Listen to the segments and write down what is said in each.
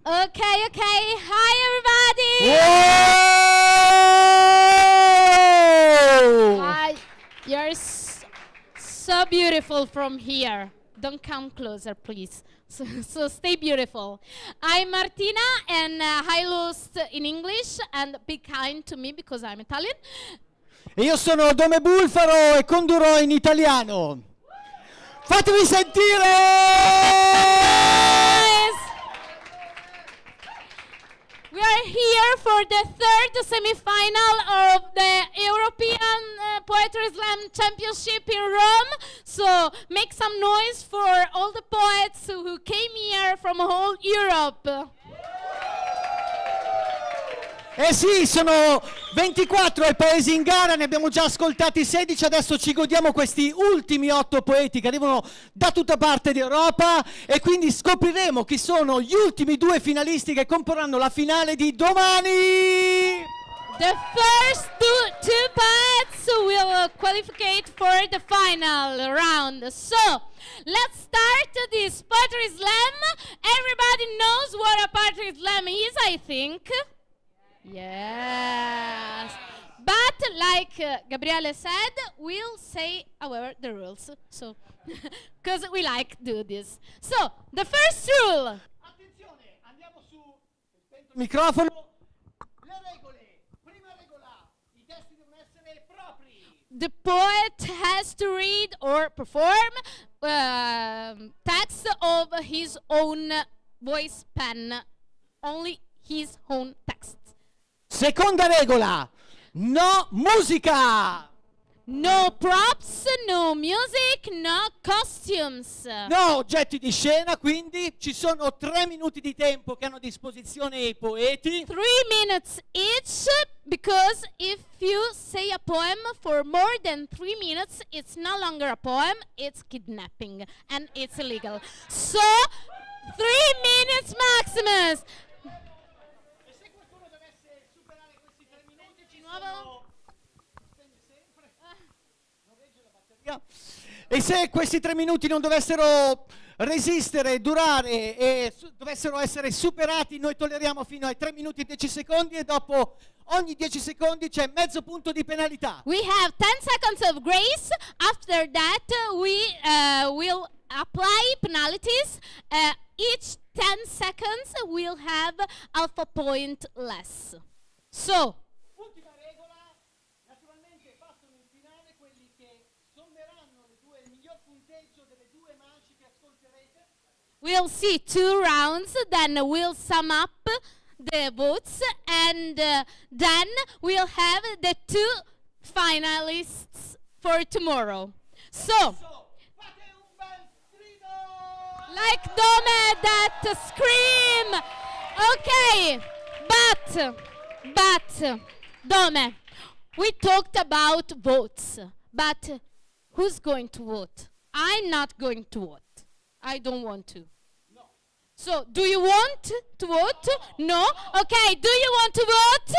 Okay, okay. Hi, everybody. Whoa! Hi. You're so beautiful from here. Don't come closer, please. So stay beautiful. I'm Martina, and I lost in English, and be kind to me because I'm Italian. E io sono Dome Bulfaro e condurrò in italiano. Fatemi sentire! We are here for the third semifinal of the European Poetry Slam Championship in Rome. So make some noise for all the poets who came here from whole Europe. Eh sì, sono 24 i paesi in gara, ne abbiamo già ascoltati 16, adesso ci godiamo questi ultimi 8 poeti che arrivano da tutta parte d'Europa e quindi scopriremo chi sono gli ultimi 2 finalisti che comporranno la finale di domani! The first two poets will qualify for the final round. So, let's start this Poetry Slam. Everybody knows what a Poetry Slam is, I think. Yes. But like Gabriele said, we'll say, however, the rules. So, because we like do this. So, the first rule. Attenzione, andiamo su il microfono. Le regole. Prima regola, i testi devono essere propri. The poet has to read or perform text of his own voice pen. Only his own text. Seconda regola, no musica. No props, no music, no costumes. No oggetti di scena, quindi ci sono 3 minuti di tempo che hanno a disposizione i poeti. 3 minutes each, because if you say a poem for more than 3 minutes, it's no longer a poem, it's kidnapping, and it's illegal. So, 3 minutes maximum. E se qualcuno dovesse superare questi 3 minuti ci sono... E se questi 3 minuti non dovessero resistere, durare e dovessero essere superati, noi tolleriamo fino ai 3 minuti e 10 secondi e dopo ogni 10 secondi c'è mezzo punto di penalità. We have 10 seconds of grace. After that, we will apply penalties. Each 10 seconds will have half a point less. So, Ultima regola, naturalmente passano in finale quelli che sommeranno il miglior punteggio delle 2 manche che ascolterete. we'll see 2 rounds, then we'll sum up the votes, and then we'll have the 2 finalists for tomorrow. So, Fate un bel grido! like Dome that scream. Okay, but Dome, we talked about votes, but who's going to vote? I'm not going to vote. I don't want to. No. So, do you want to vote? No? Okay, do you want to vote?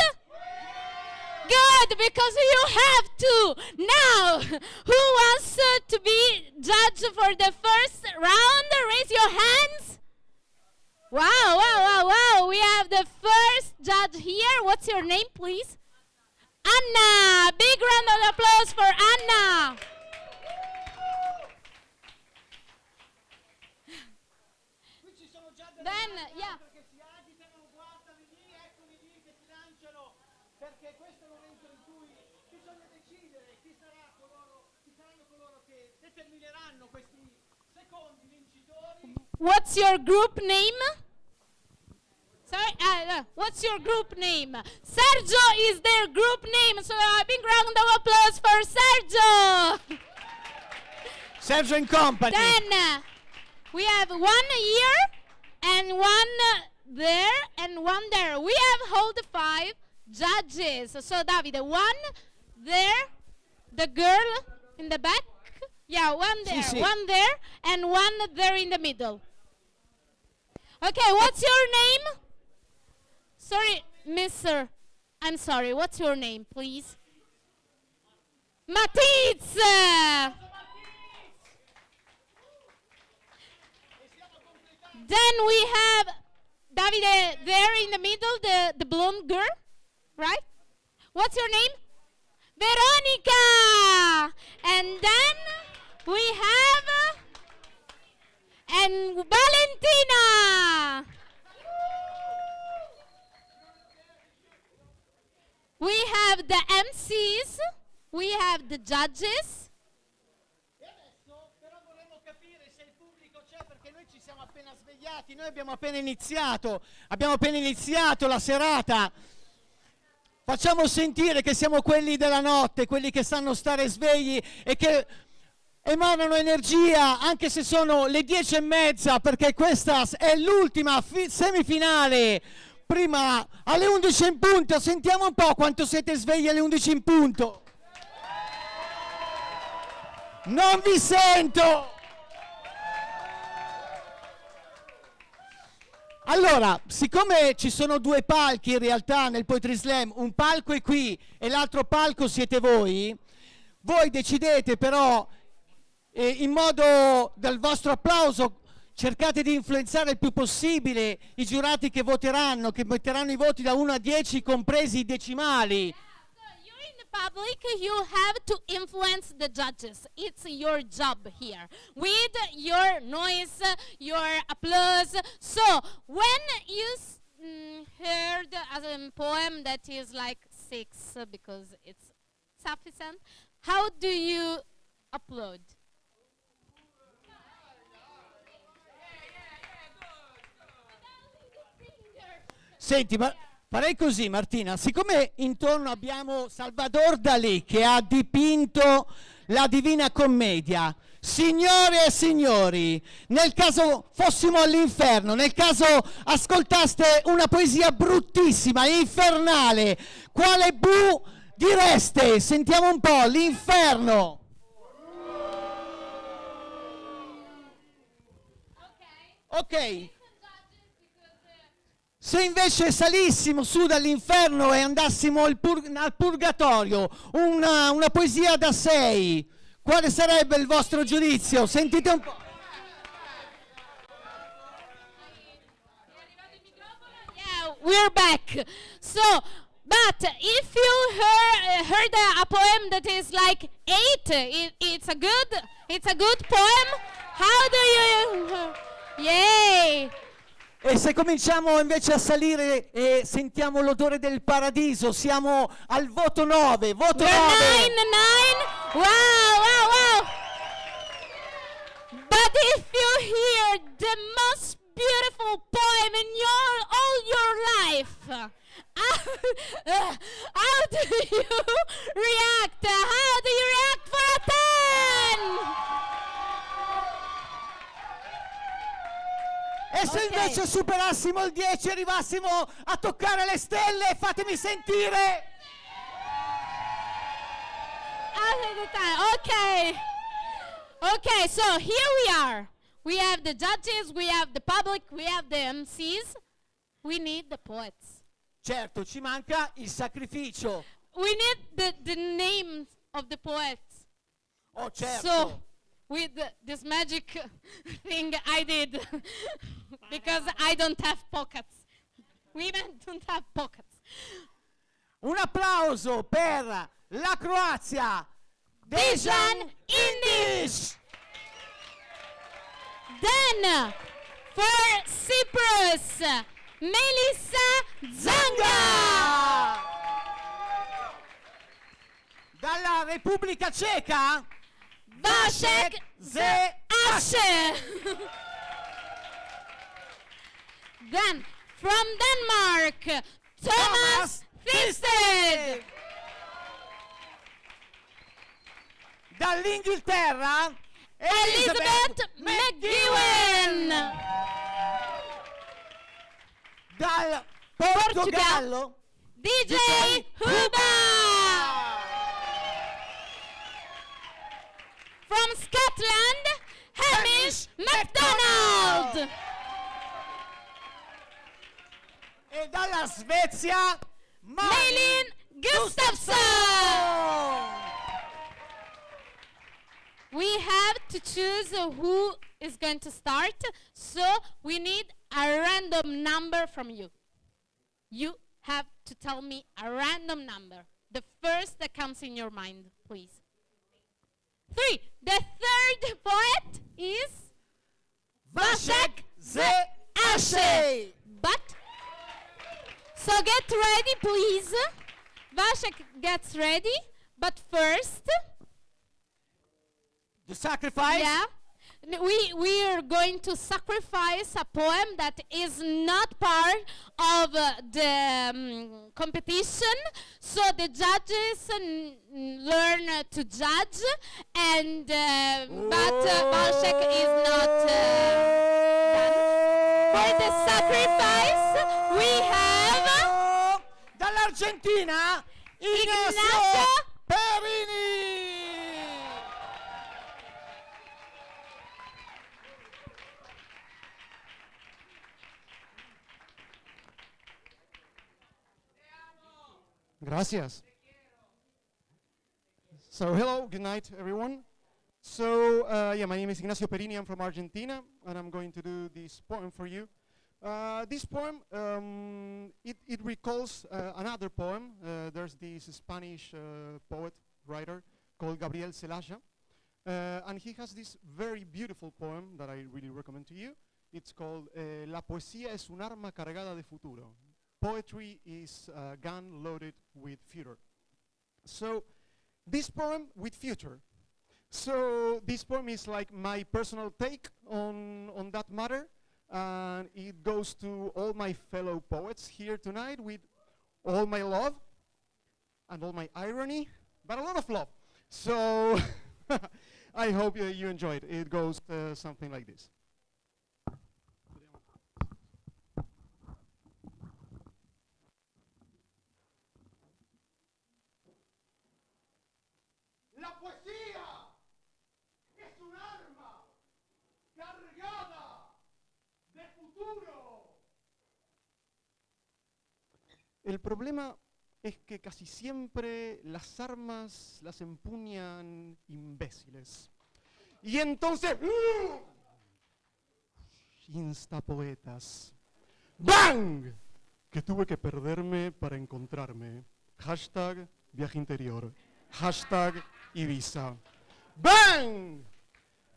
Good, because you have to. Now, who wants to be judge for the first round? Raise your hands. Wow. We have the first judge here. What's your name, please? Anna. Big round of applause for Anna. Qui ci sono già delle Then, ragazze yeah. che si agitano, guardali lì, eccoli lì che si lanciano, perché questo è il momento in cui bisogna decidere chi saranno coloro che determineranno questi secondi vincitori. What's your group name? Sorry, what's your group name? Sergio is their group name, so a big round of applause for Sergio. Sergio and Company. Then we have 1 here and 1 there and 1 there. We have all the 5 judges. So Davide, 1 there, the girl in the back. Yeah, 1 there, Sì. 1 there, and 1 there in the middle. Okay, what's your name? Sorry, mister. I'm sorry, what's your name, please? Matizia! Then we have Davide, there in the middle, the blonde girl, right? What's your name? Veronica. And then we have and Valentina. We have the MCs, we have the judges. E adesso però vorremmo capire se il pubblico c'è, perché noi ci siamo appena svegliati, noi abbiamo appena iniziato la serata. Facciamo sentire che siamo quelli della notte, quelli che sanno stare svegli e che emanano energia anche se sono le 10:30, perché questa è l'ultima semifinale. Prima alle 11 in punto, sentiamo un po' quanto siete svegli alle 11 in punto. Non vi sento! Allora, siccome ci sono due palchi in realtà nel Poetry Slam, un palco è qui e l'altro palco siete voi decidete però in modo dal vostro applauso cercate di influenzare il più possibile i giurati che voteranno, che metteranno i voti da 1 a 10 compresi i decimali. You're in the public, you have to influence the judges. It's your job here. With your noise, your applause. So, when you heard a poem that is like 6 because it's sufficient, how do you applaud? Senti, ma farei così, Martina, siccome intorno abbiamo Salvador Dalì che ha dipinto la Divina Commedia, signore e signori, nel caso fossimo all'inferno, nel caso ascoltaste una poesia bruttissima, infernale, quale bu direste? Sentiamo un po', l'inferno. Ok. Se invece salissimo su dall'inferno e andassimo al purgatorio, una poesia da 6, quale sarebbe il vostro giudizio? Sentite un po'. Yeah, we're back. So, but if you heard a poem that is like 8, it's a good poem. How do you? Yay! E se cominciamo invece a salire e sentiamo l'odore del paradiso, siamo al voto 9, voto 9. 9. Wow, wow, wow. But if you hear the most beautiful poem in all your life, how do you react? How do you react for a 10? E se invece superassimo il 10 e arrivassimo a toccare le stelle, fatemi sentire! Okay, so here we are. We have the judges, we have the public, we have the MCs. We need the poets. Certo, ci manca il sacrificio. We need the names of the poets. Oh, certo. So, with this magic thing I did, because I don't have pockets. Women don't have pockets. Un applauso per la Croazia. Dejan Indic. Then, for Cyprus, Melissa Zanga. Dalla Repubblica Ceca, Vasek Ashe. Then, from Denmark, Thomas Thisted. dall'Inghilterra, Elizabeth McGowan. dal Portogallo, DJ Huba. From Scotland, Hamish MacDonald. e dalla Svezia, Malin Gustafsson. We have to choose who is going to start, so we need a random number from you. You have to tell me a random number. The first that comes in your mind, please. 3. The third poet is Waszek ze Ashe. But, so get ready, please. Vashek gets ready, but first, The sacrifice. yeah, we are going to sacrifice a poem that is not part of the competition. So the judges learn to judge, and but Vashek is not done. For the sacrifice, we have Dall'Argentina, Ignacio Perini. Gracias. So hello, good night everyone. So yeah, my name is Ignacio Perini, I'm from Argentina, and I'm going to do this poem for you. This poem, it recalls another poem. There's this Spanish poet, writer, called Gabriel Celaya, and he has this very beautiful poem that I really recommend to you. It's called La poesía es un arma cargada de futuro. Poetry is a gun loaded with future. So this poem with future. So this poem is like my personal take on that matter, and it goes to all my fellow poets here tonight with all my love and all my irony, but a lot of love. So I hope you enjoyed it. It goes something like this. La poesía es un arma cargada de futuro. El problema es que casi siempre las armas las empuñan imbéciles. Y entonces, instapoetas. ¡Bang! Que tuve que perderme para encontrarme. Hashtag viaje interior. Hashtag Ibiza. ¡Bang!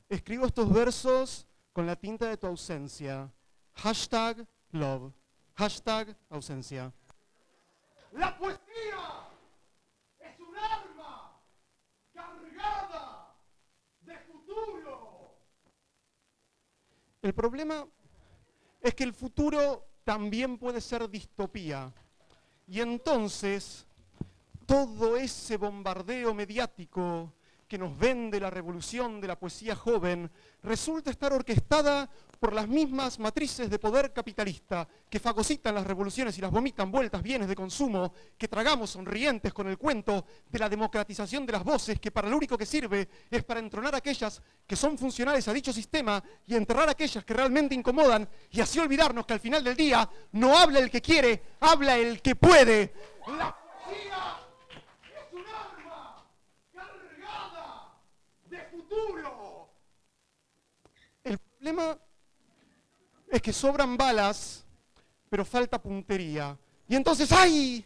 Escribo estos versos con la tinta de tu ausencia. Hashtag love. Hashtag ausencia. La poesía es un arma cargada de futuro. El problema es que el futuro también puede ser distopía. Y entonces, todo ese bombardeo mediático que nos vende la revolución de la poesía joven resulta estar orquestada por las mismas matrices de poder capitalista que fagocitan las revoluciones y las vomitan vueltas bienes de consumo, que tragamos sonrientes con el cuento de la democratización de las voces, que para lo único que sirve es para entronar a aquellas que son funcionales a dicho sistema y enterrar a aquellas que realmente incomodan, y así olvidarnos que al final del día no habla el que quiere, habla el que puede. La poesía es un arma cargada de futuro. El problema es que sobran balas, pero falta puntería. Y entonces, ¡ay!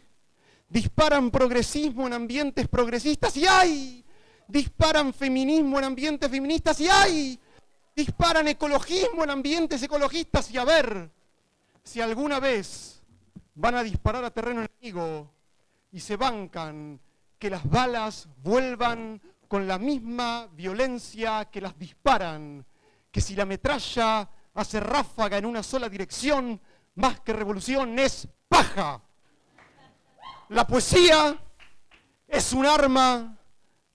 Disparan progresismo en ambientes progresistas y ¡ay! Disparan feminismo en ambientes feministas y ¡ay! Disparan ecologismo en ambientes ecologistas y a ver si alguna vez van a disparar a terreno enemigo y se bancan que las balas vuelvan con la misma violencia que las disparan, que si la metralla hace ráfaga en una sola dirección, más que revolución es paja. La poesía es un arma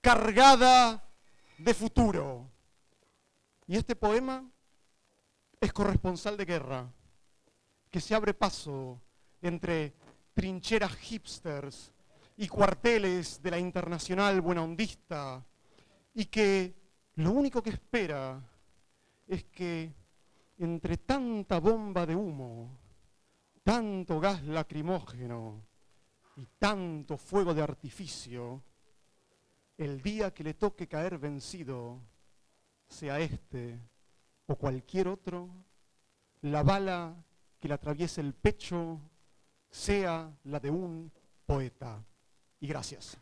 cargada de futuro. Y este poema es corresponsal de guerra, que se abre paso entre trincheras hipsters y cuarteles de la internacional buenahondista, y que lo único que espera es que entre tanta bomba de humo, tanto gas lacrimógeno y tanto fuego de artificio, el día que le toque caer vencido, sea este o cualquier otro, la bala que le atraviese el pecho sea la de un poeta. Y gracias.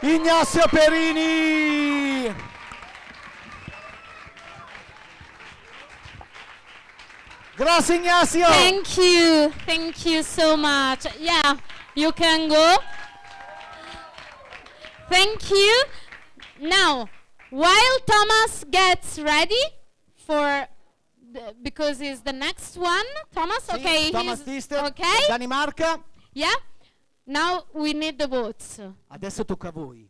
Ignacio Perini! Grazie Ignacio! Thank you so much. Yeah, you can go. Thank you. Now, while Thomas gets ready because it's the next one. Thomas, Sì, okay. Thomas Thyssen, okay. Danimarca. Yeah. Now we need the votes. Adesso tocca a voi.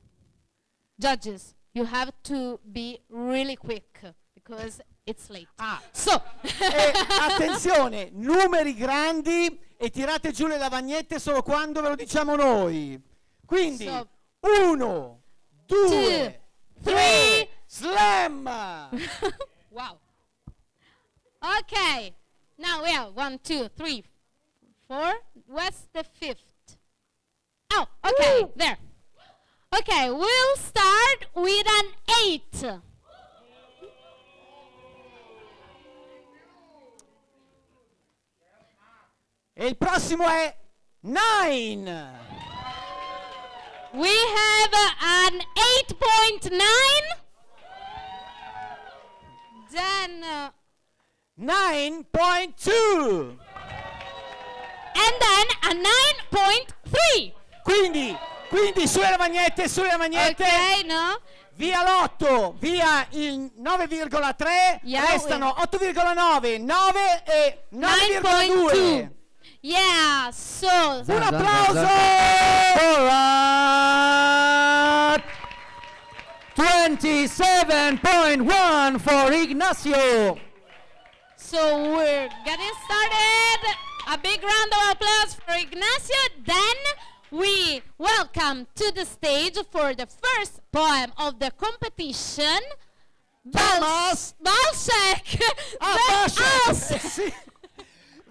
Judges, you have to be really quick because it's late. Ah. So, E attenzione, numeri grandi e tirate giù le lavagnette solo quando ve lo diciamo noi. Quindi, So, 1, 2, 2, 3, slam! wow. Okay. Now we have 1, 2, 3, 4. What's the fifth? Oh, okay, there. Okay, we'll start with an 8. E il prossimo è 9. We have an 8.9. Then, 9.2. and then a 9.3. Quindi sulle lavagnette. Okay, no? Via l'8, via il 9,3, Yeah, restano 8,9, 9 e 9,2. 9.2. Yeah, so Un applauso! Alright. 27.1 for Ignacio. So we're getting started. A big round of applause for Ignacio. Then we welcome to the stage for the first poem of the competition, Thomas! Balsek. Vasek! Sì.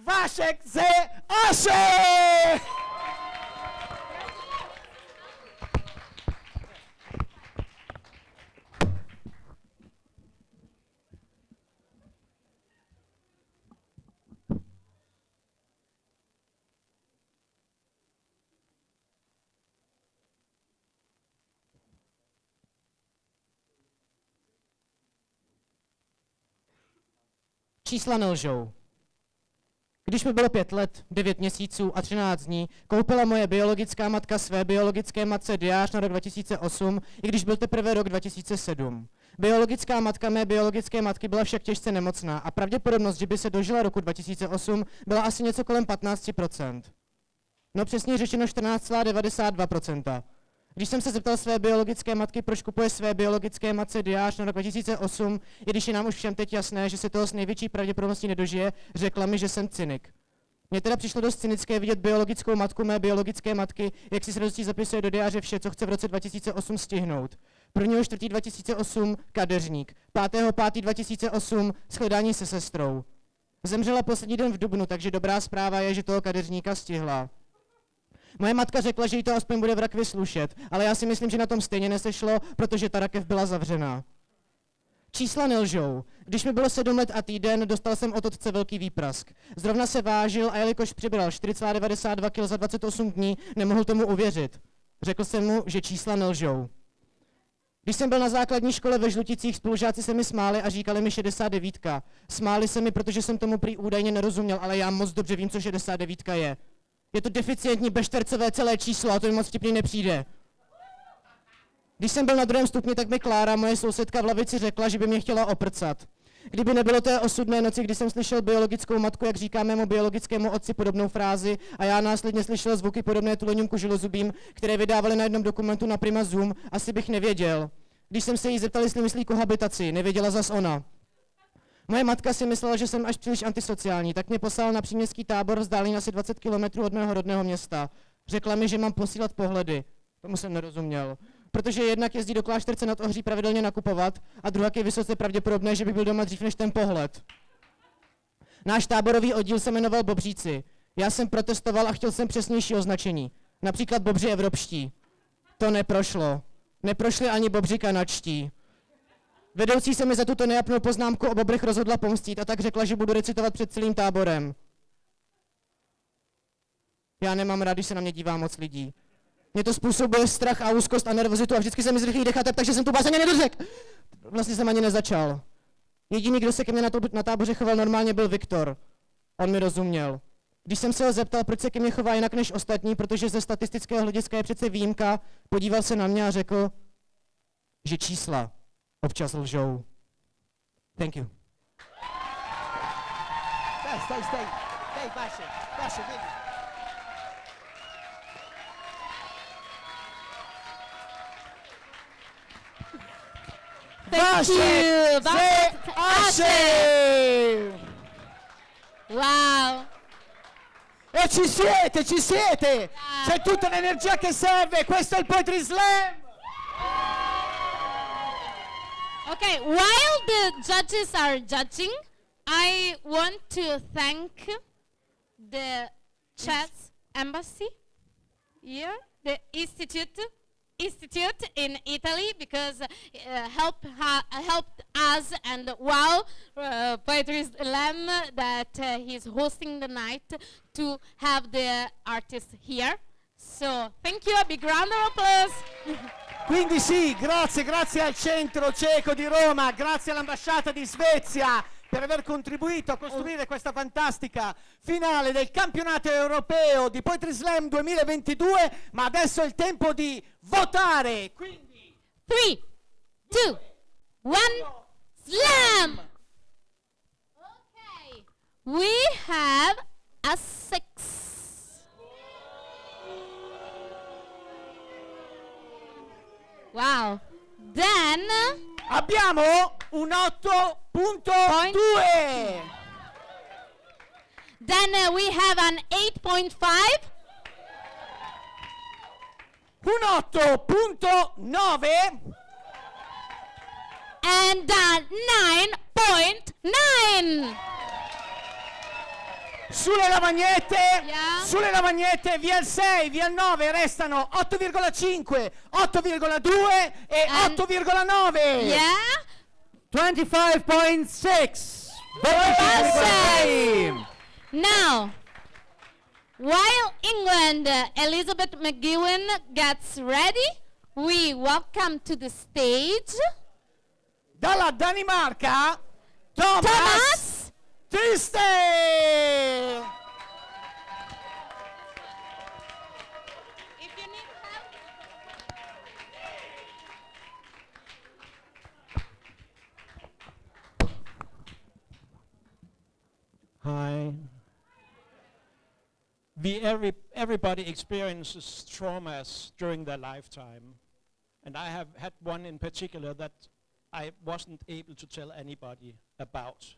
Vasek ze Ashe! Čísla nelžou. Když mi bylo 5 let, 9 měsíců a 13 dní, koupila moje biologická matka své biologické matce diář na rok 2008, i když byl teprve rok 2007. Biologická matka mé biologické matky byla však těžce nemocná a pravděpodobnost, že by se dožila roku 2008, byla asi něco kolem 15%. No přesně řečeno 14,92%. Když jsem se zeptal své biologické matky, proč kupuje své biologické matce diář na rok 2008, i když je nám už všem teď jasné, že se toho s největší pravděpodobností nedožije, řekla mi, že jsem cynik. Mně teda přišlo dost cynické vidět biologickou matku mé biologické matky, jak si s radostí zapisuje do diáře vše, co chce v roce 2008 stihnout. 1.4. 2008 kadeřník, 5.5. 2008 shledání se sestrou. Zemřela poslední den v dubnu, takže dobrá zpráva je, že toho kadeřníka stihla. Moje matka řekla, že jí to aspoň bude v rakvi slušet, ale já si myslím, že na tom stejně nesešlo, protože ta rakev byla zavřená. Čísla nelžou. Když mi bylo 7 let a týden, dostal jsem od otce velký výprask. Zrovna se vážil a jelikož přibral 4,92 kg za 28 dní, nemohl tomu uvěřit. Řekl jsem mu, že čísla nelžou. Když jsem byl na základní škole ve Žluticích, spolužáci se mi smáli a říkali mi 69. Smáli se mi, protože jsem tomu prý údajně nerozuměl, ale já moc dobře vím, co 69 je. Je to deficientní beštercové celé číslo a to mi moc vtipný nepřijde. Když jsem byl na 2. stupni, tak mi Klára, moje sousedka v lavici, řekla, že by mě chtěla oprcat. Kdyby nebylo té osudné noci, kdy jsem slyšel biologickou matku, jak říká mému biologickému otci podobnou frázi a já následně slyšel zvuky podobné tuleňům kožilozubím, které vydávali na jednom dokumentu na Prima Zoom, asi bych nevěděl. Když jsem se jí zeptal, jestli myslí kohabitaci, nevěděla zas ona. Moje matka si myslela, že jsem až příliš antisociální, tak mě poslala na příměstský tábor vzdálený asi 20 km od mého rodného města. Řekla mi, že mám posílat pohledy. Tomu jsem nerozuměl. Protože jednak jezdí do Klášterce nad Ohří pravidelně nakupovat a druhak je vysoce pravděpodobné, že bych byl doma dřív než ten pohled. Náš táborový oddíl se jmenoval Bobříci. Já jsem protestoval a chtěl jsem přesnější označení. Například Bobři evropští. To neprošlo. Neprošli ani bobři kanadští. Vedoucí se mi za tuto nejapnou poznámku o bobrech rozhodla pomstít a tak řekla, že budu recitovat před celým táborem. Já nemám rád, když se na mě dívá moc lidí. Mě to způsobuje strach a úzkost a nervozitu a vždycky se mi zrychlí dechat, takže jsem tu báseň nedořekl. Vlastně jsem ani nezačal. Jediný, kdo se ke mně na táboře choval normálně, byl Viktor. On mi rozuměl. Když jsem se ho zeptal, proč se ke mně chová jinak než ostatní, protože ze statistického hlediska je přece výjimka, podíval se na mě a řekl, že čísla občas lžou. Thank you. Stay, Basha, baby. Thank you. Ashe! Wow. E ci siete! C'è tutta l'energia che serve, questo è il Poetry Slam! Okay, while the judges are judging, I want to thank the chess embassy here, the institute in Italy, because helped us, and Poetry Slam that he's hosting the night to have the artists here. So thank you, a big round of applause. Quindi sì, grazie al centro ceco di Roma, grazie all'ambasciata di Svezia per aver contribuito a costruire questa fantastica finale del campionato europeo di Poetry Slam 2022, ma adesso è il tempo di votare. Quindi 3, 2, 1, slam! Okay, we have a 6. Wow. Then abbiamo un 8.2. Then we have an 8.5. Un 8.9. And a 9.9. Sulle lavagnette, Yeah. sulle lavagnette, via il 6, via il 9, restano 8,5, 8,2 e And- 8,9. Yeah. 25.6. Awesome. Now, while England, Elizabeth McGowan gets ready, we welcome to the stage Dalla Danimarca, Thomas Triste. If you need help. Hi. Everybody experiences traumas during their lifetime. And I have had one in particular that I wasn't able to tell anybody about.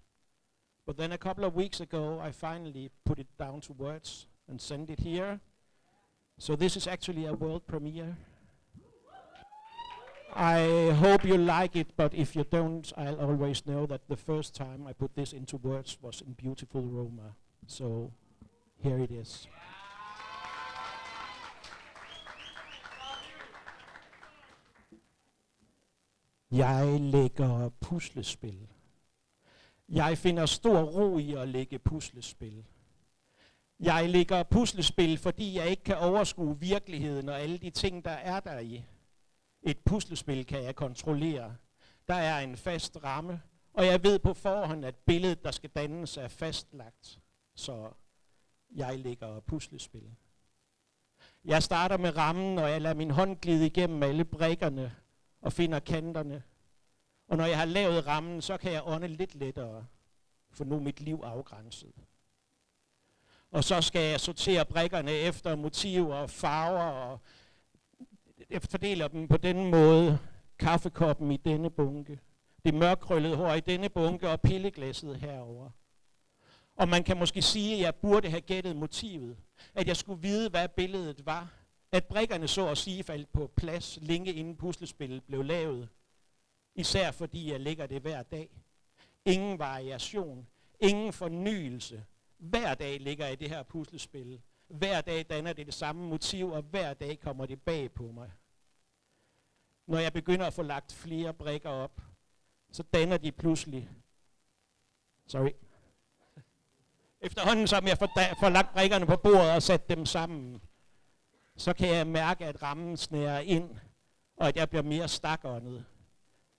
But then a couple of weeks ago, I finally put it down to words and sent it here. So this is actually a world premiere. I hope you like it, but if you don't, I'll always know that the first time I put this into words was in beautiful Roma. So here it is. Jeg lægger puslespil. Jeg finder stor ro i at lægge puslespil. Jeg lægger puslespil, fordi jeg ikke kan overskue virkeligheden og alle de ting, der er der i. Et puslespil kan jeg kontrollere. Der er en fast ramme, og jeg ved på forhånd, at billedet, der skal dannes, er fastlagt. Så jeg lægger puslespil. Jeg starter med rammen, og jeg lader min hånd glide igennem alle brikkerne og finder kanterne. Og når jeg har lavet rammen, så kan jeg ånde lidt lettere, for nu er mit liv afgrænset. Og så skal jeg sortere brikkerne efter motiver og farver, og jeg fordeler dem på denne måde. Kaffekoppen i denne bunke, det mørkrøllede hår i denne bunke og pilleglasset herover. Og man kan måske sige, at jeg burde have gættet motivet. At jeg skulle vide, hvad billedet var. At brikkerne så at sige faldt på plads, længe inden puslespillet blev lavet. Især fordi jeg lægger det hver dag. Ingen variation, ingen fornyelse. Hver dag ligger jeg i det her puslespil. Hver dag danner det samme motiv, og hver dag kommer det bag på mig. når jeg begynder at få lagt flere brikker op, så danner de pludselig... Sorry. Efterhånden som jeg får lagt brikkerne på bordet og sat dem sammen, så kan jeg mærke, at rammen snærer ind, og at jeg bliver mere stakåndet.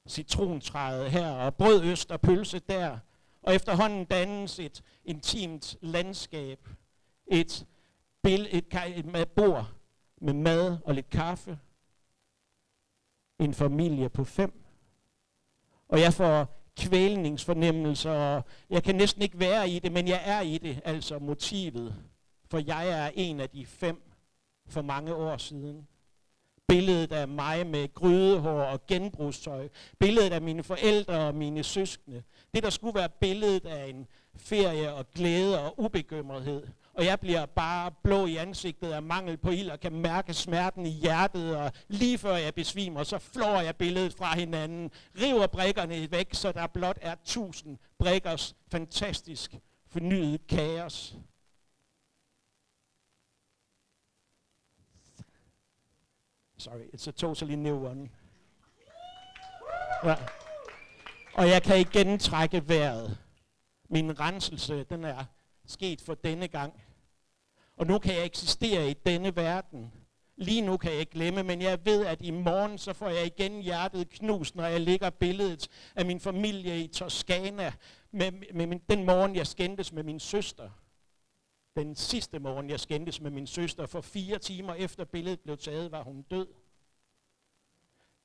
Citrontræet her, og brød, øst og pølse der. Og efterhånden dannes et intimt landskab. Et bord med mad og lidt kaffe. En familie på 5. Og jeg får kvælningsfornemmelser, og jeg kan næsten ikke være i det, men jeg er i det, altså motivet. For jeg er en af de 5 for mange år siden. Billedet af mig med grydehår og genbrugstøj. Billedet af mine forældre og mine søskende. Det, der skulle være billedet af en ferie og glæde og ubekymrethed. Og jeg bliver bare blå i ansigtet af mangel på ild og kan mærke smerten i hjertet. Og lige før jeg besvimer, så flår jeg billedet fra hinanden. River brikkerne væk, så der blot er 1000 brikkers fantastisk fornyet kaos. Sorry, it's a totally new one. Ja. Og jeg kan igen trække vejret. Min renselse, den er sket for denne gang. Og nu kan jeg eksistere i denne verden. Lige nu kan jeg ikke glemme, men jeg ved, at i morgen så får jeg igen hjertet knust, når jeg lægger billedet af min familie i Toskana. Med den morgen, jeg skændtes med min søster. Den sidste morgen, jeg skændtes med min søster, for 4 timer efter billedet blev taget, var hun død.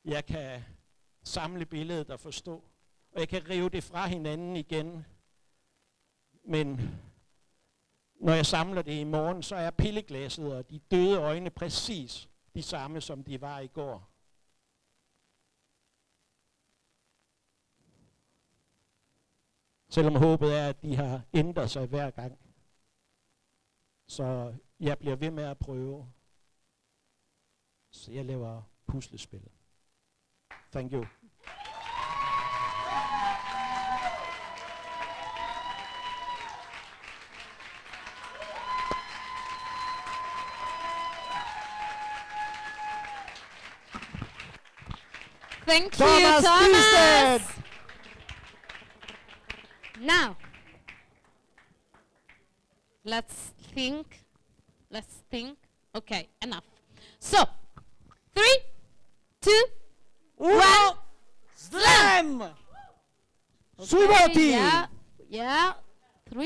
Jeg kan samle billedet og forstå, og jeg kan rive det fra hinanden igen. Men når jeg samler det i morgen, så er pilleglasset og de døde øjne præcis de samme, som de var i går. Selvom håbet er, at de har ændret sig hver gang. Så jeg bliver ved med at prøve. Så jeg laver puslespil. Thank you. Thank you, Thomas Thomas. Thystedt. Now, let's think. Okay, enough. So, 3, 2, 1, slam! Okay, Sui voti! yeah, 3.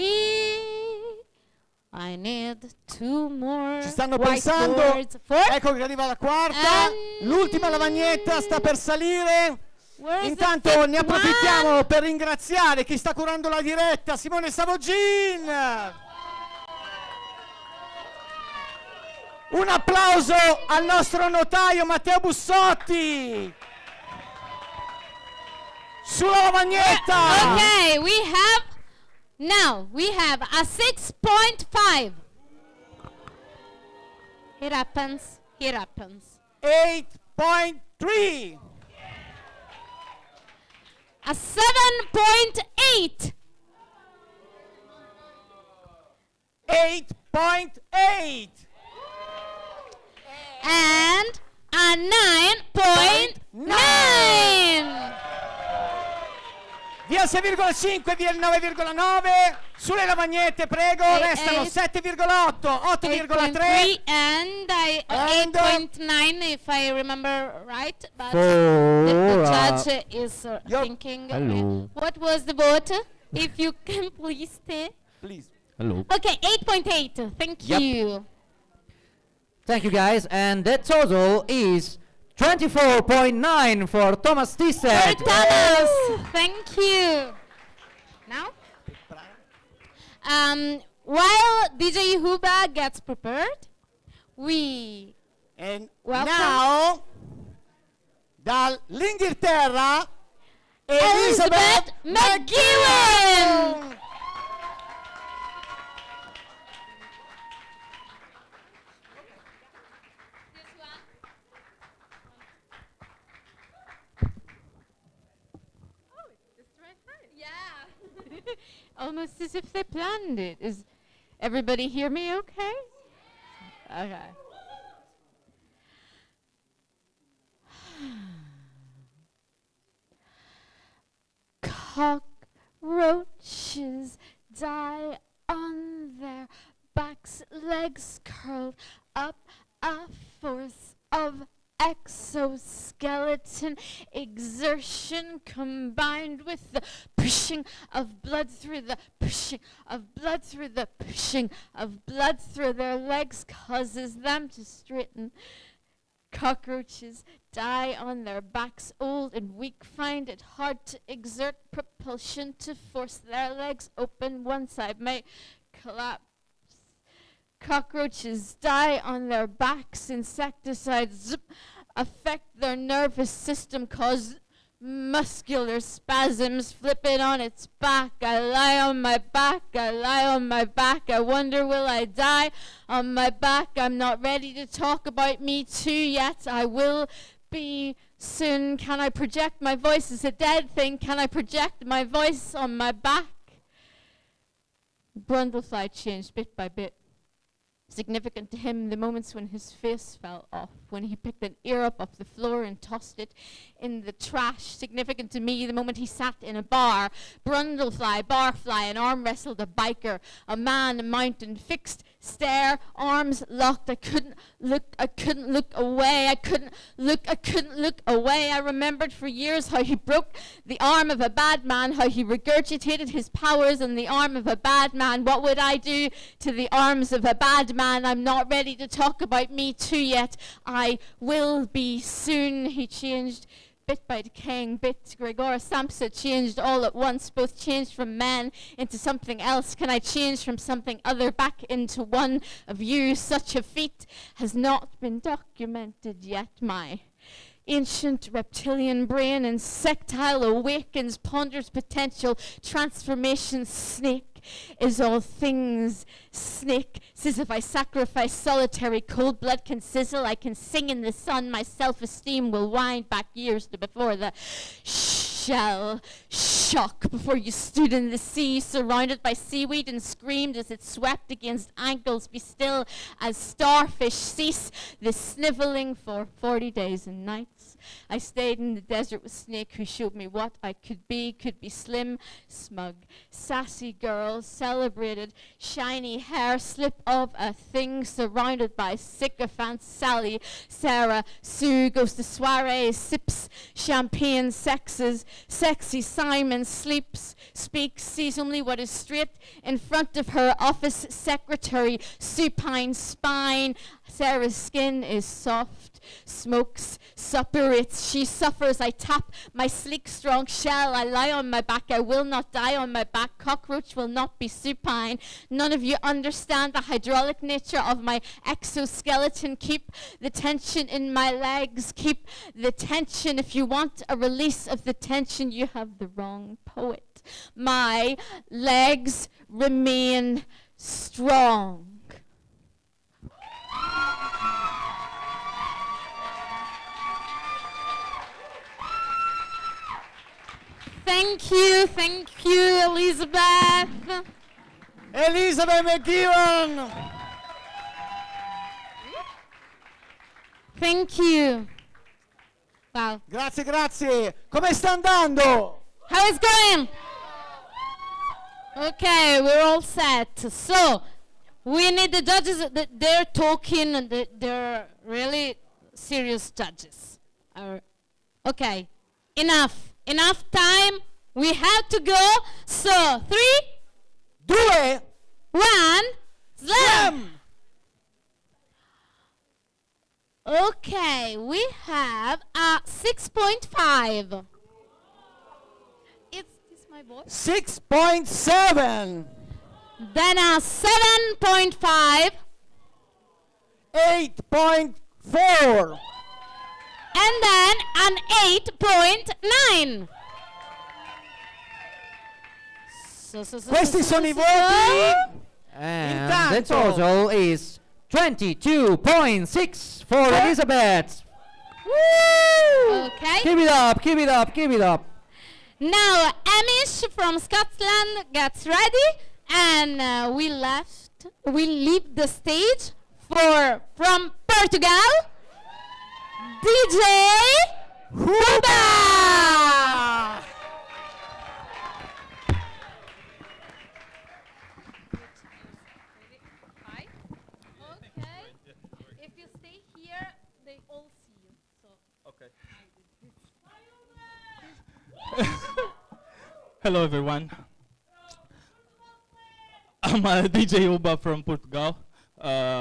I need 2 more. Ci stanno pensando. whiteboards. 4. Ecco che arriva la quarta. And L'ultima lavagnetta sta per salire. Where's the Intanto fifth ne approfittiamo per ringraziare chi sta curando la diretta, Simone Savogin. Un applauso al nostro notaio Matteo Bussotti. Sulla lavagnetta. Okay, we have a 6.5. It happens. 8.3. A 7.8. 8.8. And a 9.9. Via il 6,5, via il 9,9. Sulle lavagnette, prego. Restano 7,8, 8,3. And 8.9 if I remember right. But Four. the judge is thinking. Hello. What was the vote? If you can please stay. Please. Hello. Okay, 8.8. Thank Yep. you. Thank you, guys. And the total is 24.9 for Thomas For Thystedt. Thomas, thank you. Now, while DJ Huba gets prepared, we And welcome now, dall'Inghilterra, Elizabeth McGowan. Almost as if they planned it. Is everybody hear me okay? Okay. Cockroaches die on their backs, legs curled up, a force of exoskeleton exertion combined with the pushing of blood through the pushing of blood through the pushing of blood through their legs causes them to straighten. Cockroaches die on their backs, old and weak, find it hard to exert propulsion to force their legs open. One side may collapse. Cockroaches die on their backs, insecticides affect their nervous system, cause muscular spasms, flip it on its back. I lie on my back, I lie on my back, I wonder will I die on my back. I'm not ready to talk about me too yet, I will be soon. Can I project my voice as a dead thing? Can I project my voice on my back? Brundlefly changed bit by bit. Significant to him, the moments when his face fell off, when he picked an ear up off the floor and tossed it in the trash. Significant to me, the moment he sat in a bar, Brundlefly, barfly, and arm wrestled a biker, a man, a mountain, fixed stare, arms locked. I couldn't look away. I couldn't look away. I remembered for years how he broke the arm of a bad man, how he regurgitated his powers in the arm of a bad man. What would I do to the arms of a bad man? I'm not ready to talk about me too yet. I will be soon. He changed bit by decaying bit. Gregora Samsa changed all at once, both changed from man into something else. Can I change from something other back into one of you? Such a feat has not been documented yet. My ancient reptilian brain insectile awakens, ponders potential transformation. Snake is all things. Snake says if I sacrifice solitary cold blood can sizzle, I can sing in the sun, my self-esteem will wind back years to before the shell shock, before you stood in the sea surrounded by seaweed and screamed as it swept against ankles. Be still as starfish cease the sniveling for 40 days and nights. I stayed in the desert with Snake, who showed me what I could be slim, smug, sassy girl, celebrated, shiny hair, slip of a thing, surrounded by sycophants. Sally, Sarah, Sue goes to soirees, sips champagne, sexes, sexy Simon sleeps, speaks, sees only what is straight in front of her. Office secretary, supine spine. Sarah's skin is soft, smokes, suppurates. She suffers. I tap my sleek, strong shell. I lie on my back. I will not die on my back. Cockroach will not be supine. None of you understand the hydraulic nature of my exoskeleton. Keep the tension in my legs. Keep the tension. If you want a release of the tension, you have the wrong poet. My legs remain strong. Thank you, Elizabeth. Elizabeth McGeehan! Thank you. Wow. Grazie, grazie. Come sta andando? How is going? Okay, we're all set. So, we need the judges. They're talking, and they're really serious judges. Okay, enough time. We have to go. So, 3, 2, 1, slam! Okay, we have a 6.5. Is my voice? 6.7. Then a 7.5. 8.4. And then an 8.9. Questi sono I voti. And the Intanto. total is 22.6 for Elizabeth. Okay. Keep it up, keep it up, keep it up. Now Amish from Scotland gets ready, and we leave the stage from Portugal, DJ Ruba. Hello, everyone. I'm DJ Uba from Portugal,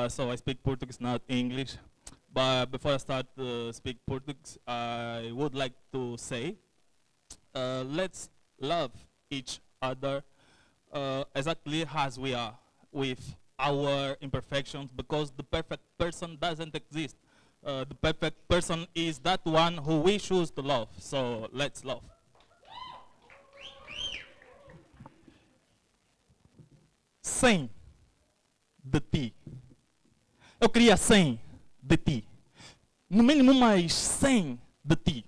so I speak Portuguese, not English. But before I start to speak Portuguese, I would like to say, let's love each other exactly as we are, with our imperfections, because the perfect person doesn't exist. The perfect person is that one who we choose to love. So let's love. 100 de ti. Eu queria 100 de ti. No mínimo mais 100 de ti.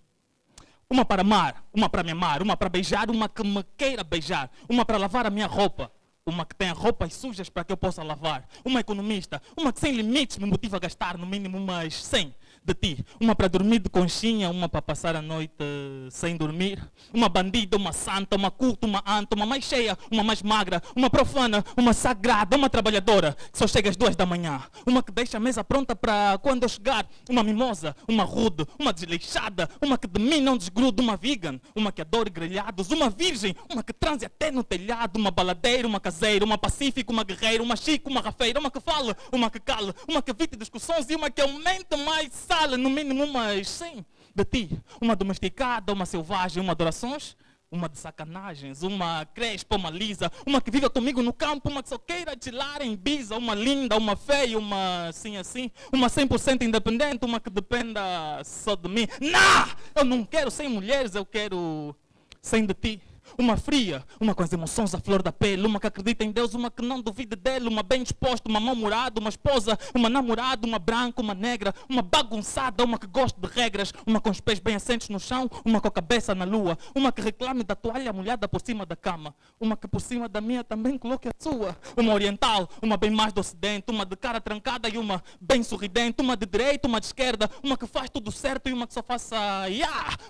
Uma para amar, uma para me amar, uma para beijar, uma que me queira beijar, uma para lavar a minha roupa, uma que tenha roupas sujas para que eu possa lavar, uma economista, uma que sem limites me motiva a gastar no mínimo mais 100 de ti. Uma para dormir de conchinha, uma para passar a noite sem dormir. Uma bandida, uma santa, uma culta, uma anta, uma mais cheia, uma mais magra, uma profana, uma sagrada, uma trabalhadora que só chega às 2 da manhã. Uma que deixa a mesa pronta para quando eu chegar. Uma mimosa, uma rude, uma desleixada, uma que de mim não desgruda, uma vegan, uma que adora grelhados, uma virgem, uma que transe até no telhado, uma baladeira, uma caseira, uma pacífica, uma guerreira, uma chique, uma rafeira, uma que fala, uma que cala, uma que evite discussões e uma que aumenta mais sala, no mínimo umas 100 de ti. Uma domesticada, uma selvagem, uma adorações, uma de sacanagens, uma crespa, uma lisa, uma que vive comigo no campo, uma que só queira deslar em Ibiza, uma linda, uma feia, uma assim, uma 100% independente, uma que dependa só de mim. Não! Eu não quero 100 mulheres, eu quero 100 de ti. Uma fria, uma com as emoções à flor da pele, uma que acredita em Deus, uma que não duvida dele, uma bem disposta, uma mal-humorada, uma esposa, uma namorada, uma branca, uma negra, uma bagunçada, uma que gosta de regras, uma com os pés bem assentos no chão, uma com a cabeça na lua, uma que reclame da toalha molhada por cima da cama, uma que por cima da minha também coloque a sua, uma oriental, uma bem mais do ocidente, uma de cara trancada e uma bem sorridente, uma de direita, uma de esquerda, uma que faz tudo certo e uma que só faça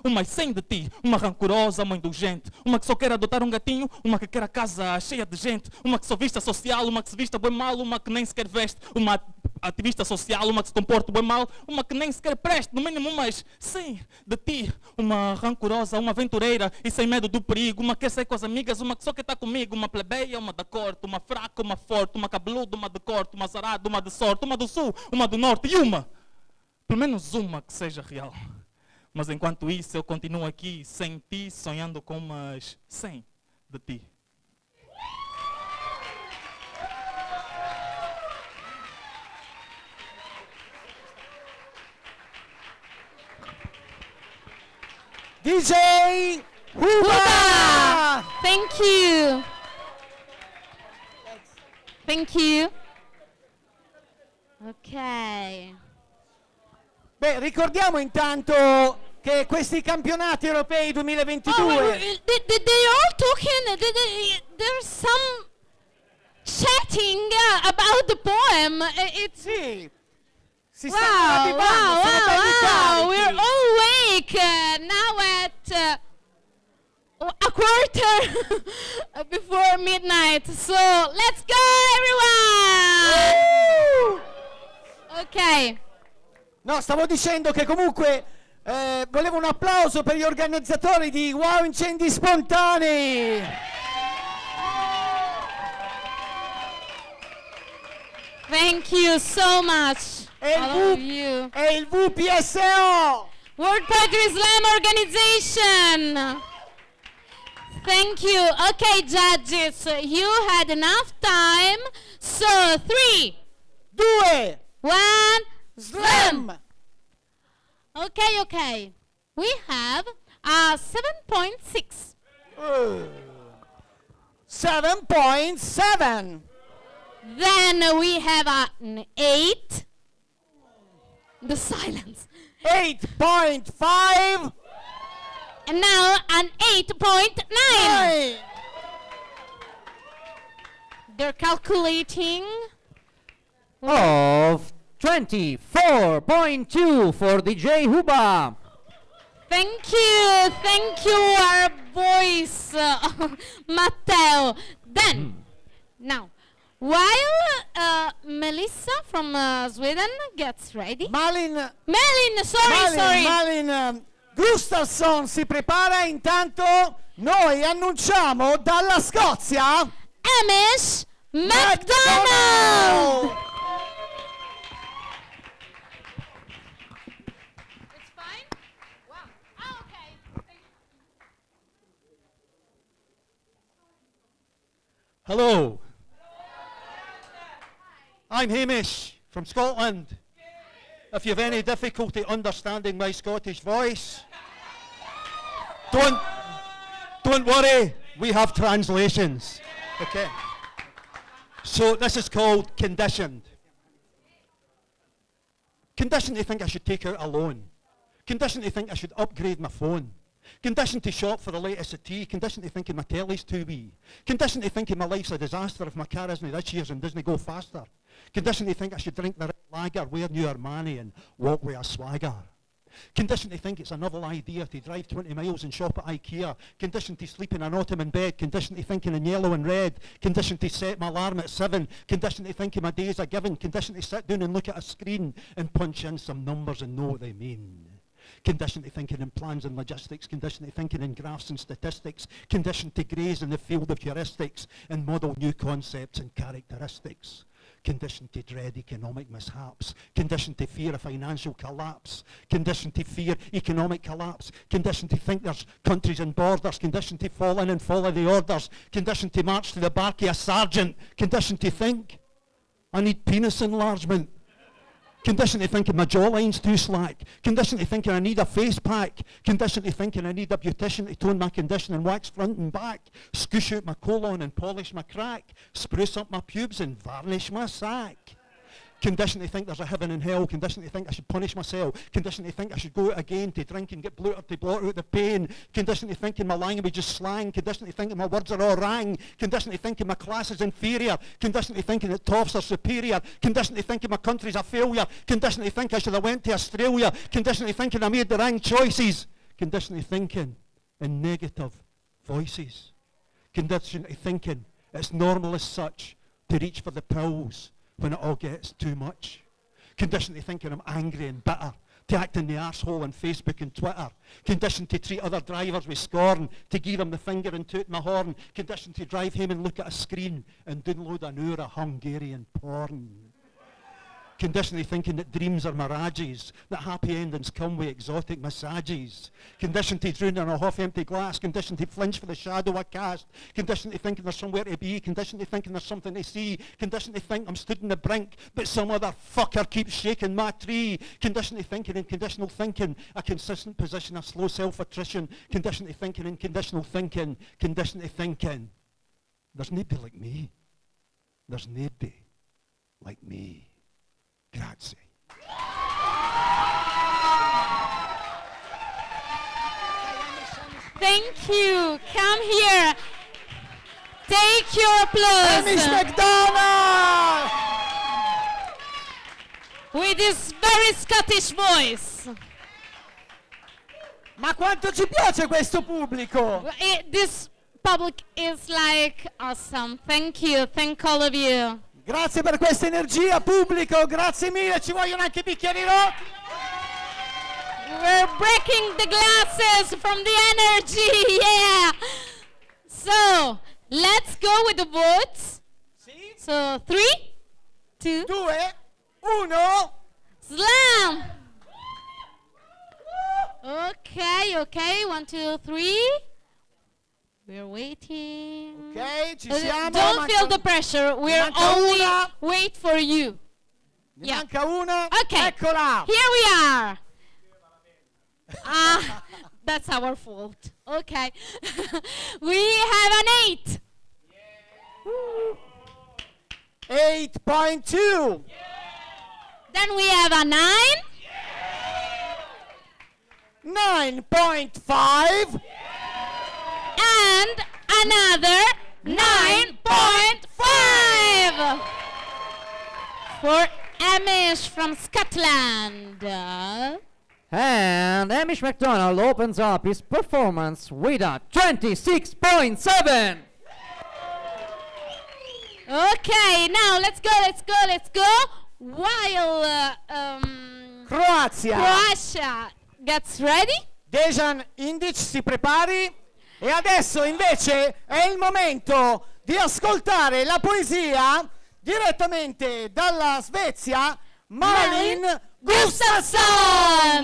uma 100 de ti, uma rancorosa, uma indulgente, uma que só quer adotar um gatinho, uma que quer a casa cheia de gente, uma que só vista social, uma que se vista bem mal, uma que nem sequer veste, uma ativista social, uma que se comporta bem mal, uma que nem sequer presta, no mínimo umas 100 de ti, uma rancorosa, uma aventureira e sem medo do perigo, uma que quer sair com as amigas, uma que só quer estar comigo, uma plebeia, uma da corte, uma fraca, uma forte, uma cabeluda, uma de corte, uma zarada, uma de sorte, uma do sul, uma do norte e uma, pelo menos uma que seja real. Mas enquanto isso eu continuo aqui sem ti, sonhando com umas 100 de ti. DJ Uba! Thank you. Thank you. Ok. Beh, ricordiamo intanto che questi campionati europei 2022... They all talking, there's some chatting about the poem. It's Sì, si stanno ravvivando, sono belli carichi. We're all awake now at a quarter before midnight. So let's go, everyone! Ok. No, stavo dicendo che comunque volevo un applauso per gli organizzatori di Wow Incendi Spontanei. Thank you so much, all of you. E il WPSO. World Poetry Slam Organization. Thank you. Okay, judges, you had enough time. So 3, 2, 1, slam. Okay. We have a 7.6. 7.7. Then we have an 8. The silence. 8.5. And now an 8.9. 9. They're calculating. Of 24.2 for DJ Huba. Thank you, our voice, Matteo. Then, now, while Melissa from Sweden gets ready. Malin Sorry. Gustafsson si prepara, intanto Noi annunciamo dalla Scozia Amish McDonald! It's fine? Wow. Oh, okay. Hello. I'm Hamish from Scotland. If you have any difficulty understanding my Scottish voice, don't worry, we have translations. Okay. So this is called conditioned. Conditioned to think I should take out a loan. Conditioned to think I should upgrade my phone. Conditioned to shop for the latest of tea. Conditioned to thinking my telly's too wee. Conditioned to thinking my life's a disaster if my car isn't this year's and doesn't go faster. Conditioned to think I should drink the right lager, wear new Armani and walk with a swagger. Conditioned to think it's a novel idea to drive 20 miles and shop at IKEA. Conditioned to sleep in an ottoman bed. Conditioned to thinking in yellow and red. Conditioned to set my alarm at 7. Conditioned to thinking my days are given. Conditioned to sit down and look at a screen and punch in some numbers and know what they mean. Conditioned to thinking in plans and logistics. Conditioned to thinking in graphs and statistics. Conditioned to graze in the field of heuristics and model new concepts and characteristics. Conditioned to dread economic mishaps. Conditioned to fear a financial collapse. Conditioned to fear economic collapse. Conditioned to think there's countries and borders. Conditioned to fall in and follow the orders. Conditioned to march to the barky a sergeant. Conditioned to think I need penis enlargement. Conditioned to thinking my jawline's too slack. Conditioned to thinking I need a face pack. Conditioned to thinking I need a beautician to tone my condition and wax front and back. Scoosh out my colon and polish my crack. Spruce up my pubes and varnish my sack. Conditioned to think there's a heaven and hell. Conditioned to think I should punish myself. Conditioned to think I should go out again to drink and get bloated to blot out the pain. Conditioned to thinking my language is slang. Conditioned to thinking my words are all rang. Conditioned to thinking my class is inferior. Conditioned to thinking that toffs are superior. Conditioned to thinking my country's a failure. Conditioned to think I should have went to Australia. Conditioned to thinking I made the wrong choices. Conditioned to thinking in negative voices. Conditioned to thinking it's normal as such to reach for the pills when it all gets too much. Conditioned to thinking I'm angry and bitter, to act in the arsehole on Facebook and Twitter. Conditioned to treat other drivers with scorn, to give them the finger and toot my horn. Conditioned to drive home and look at a screen and download an hour of Hungarian porn. Conditioned to thinking that dreams are mirages, that happy endings come with exotic massages. Conditioned to drown in a half-empty glass. Conditioned to flinch for the shadow I cast. Conditioned to thinking there's somewhere to be. Conditioned to thinking there's something to see. Conditioned to think I'm stood on the brink, but some other fucker keeps shaking my tree. Conditioned to thinking in conditional thinking, a consistent position of slow self-attrition. Conditioned to thinking in conditional thinking. Conditioned to thinking, there's nobody like me. There's nobody like me. Grazie. Thank you. Come here. Take your applause. Amish McDonald! With this very Scottish voice. Ma quanto ci piace questo pubblico! This public is like awesome. Thank you. Thank all of you. Grazie per questa energia, pubblico, grazie mille, ci vogliono anche bicchieri rotti. We're breaking the glasses from the energy, yeah. So, let's go with the votes. Sì. So, 3, 2, 2, 1. slam. Okay, 1, 2, 3. We're waiting. Ok, ci siamo. Don't feel the pressure. We're only una. wait for you. Ne Yeah. manca una. Okay. Eccola. Here we are. That's our fault. Okay. We have an 8. 8.2. Then we have a 9. 9.5. And another 9.5 for Amish from Scotland. And Amish McDonald opens up his performance with a 26.7. Okay, now let's go. While Croazia. Croatia gets ready, Dejan Indic si prepari. E adesso invece è il momento di ascoltare la poesia direttamente dalla Svezia, Malin Gustafsson!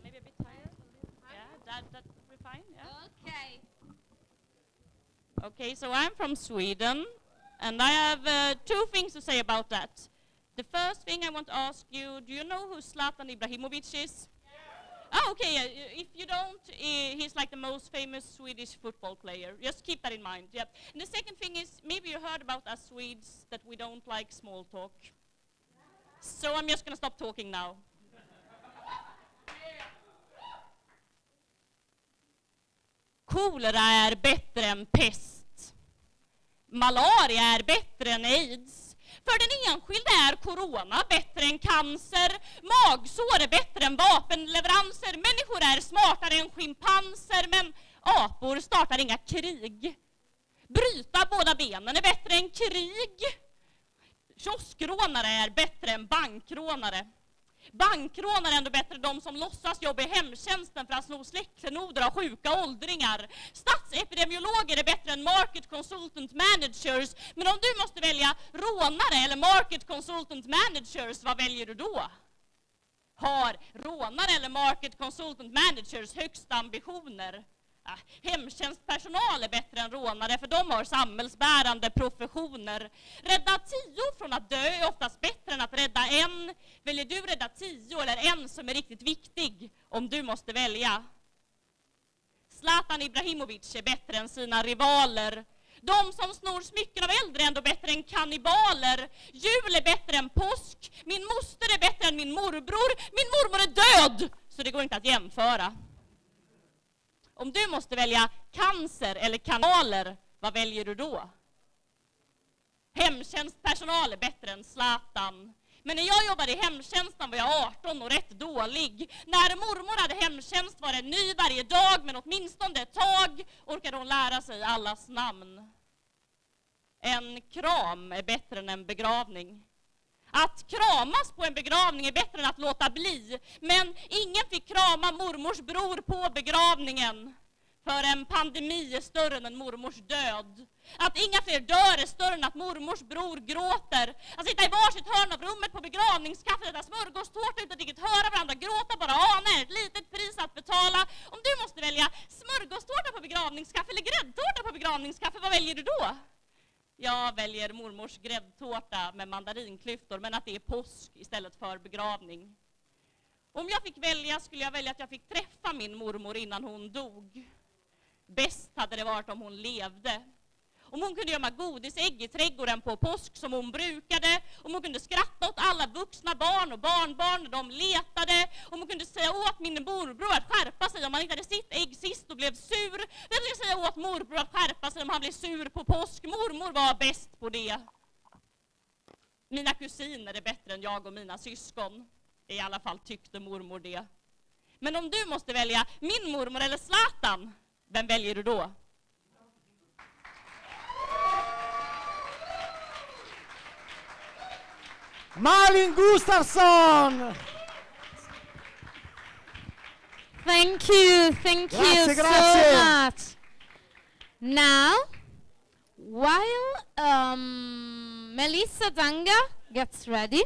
Maybe a bit higher. Yeah, that would be fine. Yeah. Okay. Okay, so I'm from Sweden, and I have two things to say about that. The first thing I want to ask you, do you know who Zlatan Ibrahimovic is? Oh, okay, if you don't, he's like the most famous Swedish football player. Just keep that in mind, yep. And the second thing is, maybe you heard about us Swedes that we don't like small talk. So I'm just gonna stop talking now. Kolera är bättre än pest. Malaria är bättre än aids. För den enskilde är corona bättre än cancer. Magsår är bättre än vapenleveranser. Människor är smartare än schimpanser, men apor startar inga krig. Bryta båda benen är bättre än krig. Kioskrånare är bättre än bankrånare. Bankrånare är ändå bättre de som låtsas jobba i hemtjänsten för att sno släktklenoder av sjuka åldringar. Statsepidemiologer är bättre än market consultant managers. Men om du måste välja rånare eller market consultant managers, vad väljer du då? Har rånare eller market consultant managers högsta ambitioner? Hemtjänstpersonal är bättre än rånare, för de har samhällsbärande professioner. Rädda 10 från att dö är oftast bättre än att rädda en. Väljer du rädda 10 eller en som är riktigt viktig om du måste välja? Zlatan Ibrahimovic är bättre än sina rivaler. De som snor smycken av äldre är ändå bättre än kannibaler. Jul är bättre än påsk. Min moster är bättre än min morbror. Min mormor är död, så det går inte att jämföra. Om du måste välja cancer eller kanaler, vad väljer du då? Hemtjänstpersonal är bättre än Zlatan. Men när jag jobbade i hemtjänsten var jag 18 och rätt dålig. När mormor hade hemtjänst var det ny varje dag, men åtminstone ett tag orkade hon lära sig allas namn. En kram är bättre än en begravning. Att kramas på en begravning är bättre än att låta bli. Men ingen fick krama mormors bror på begravningen. För en pandemi är större än mormors död. Att inga fler dör är större än att mormors bror gråter. Att sitta i varsitt hörn av rummet på begravningskaffet, äta smörgåstårta utan att riktigt höra varandra, gråta bara ana är ett litet pris att betala. Om du måste välja smörgåstårta på begravningskaffe eller gräddtårta på begravningskaffe, vad väljer du då? Jag väljer mormors gräddtårta med mandarinklyftor, men att det är påsk istället för begravning. Om jag fick välja skulle jag välja att jag fick träffa min mormor innan hon dog. Bäst hade det varit om hon levde. Om hon kunde gömma godisägg i trädgården på påsk som hon brukade. Om hon kunde skratta åt alla vuxna barn och barnbarn när de letade. Om hon kunde säga åt min morbror att skärpa sig om han inte hade sitt ägg sist och blev sur. Jag skulle säga åt morbror att skärpa sig om han blev sur på påsk. Mormor var bäst på det. Mina kusiner är bättre än jag och mina syskon. I alla fall tyckte mormor det. Men om du måste välja min mormor eller Zlatan, vem väljer du då? Malin Gustafsson! Thank you Grazie, so grazie. much. Now, while Melissa Danga gets ready,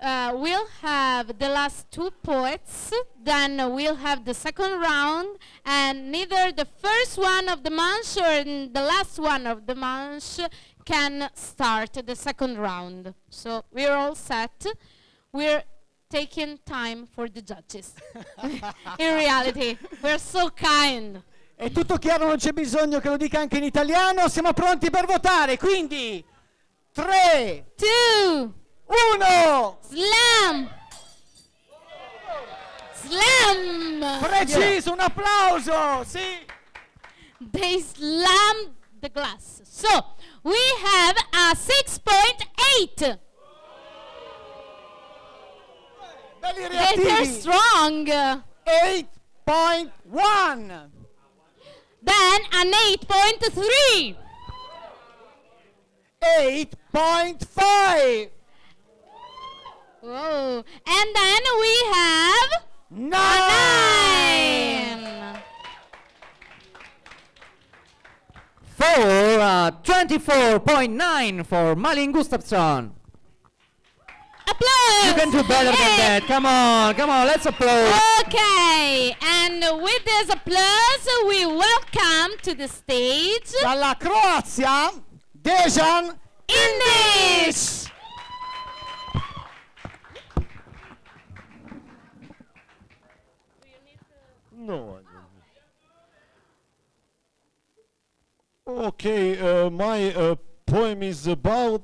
we'll have the last 2 poets, then we'll have the second round, and neither the first one of the manche or the last one of the manche can start the second round. So we're all set. We're taking time for the judges. In reality, we're so kind. È tutto chiaro, non c'è bisogno che lo dica anche in italiano. Siamo pronti per votare, quindi 3, 2, 1. slam! Slam! Preciso, un applauso, sì. They slammed the glass. So, we have a 6.8. Belli They're reattivi. strong. 8.1. Then an 8.3. 8.5. Whoa. And then we have 9. 9. For 24.9 for Malin Gustafsson. Applause. You can do better than that. Come on, let's applaud. Okay, and with this applause, we welcome to the stage Dalla Croazia, Dejan Indisch. No. Okay, my poem is about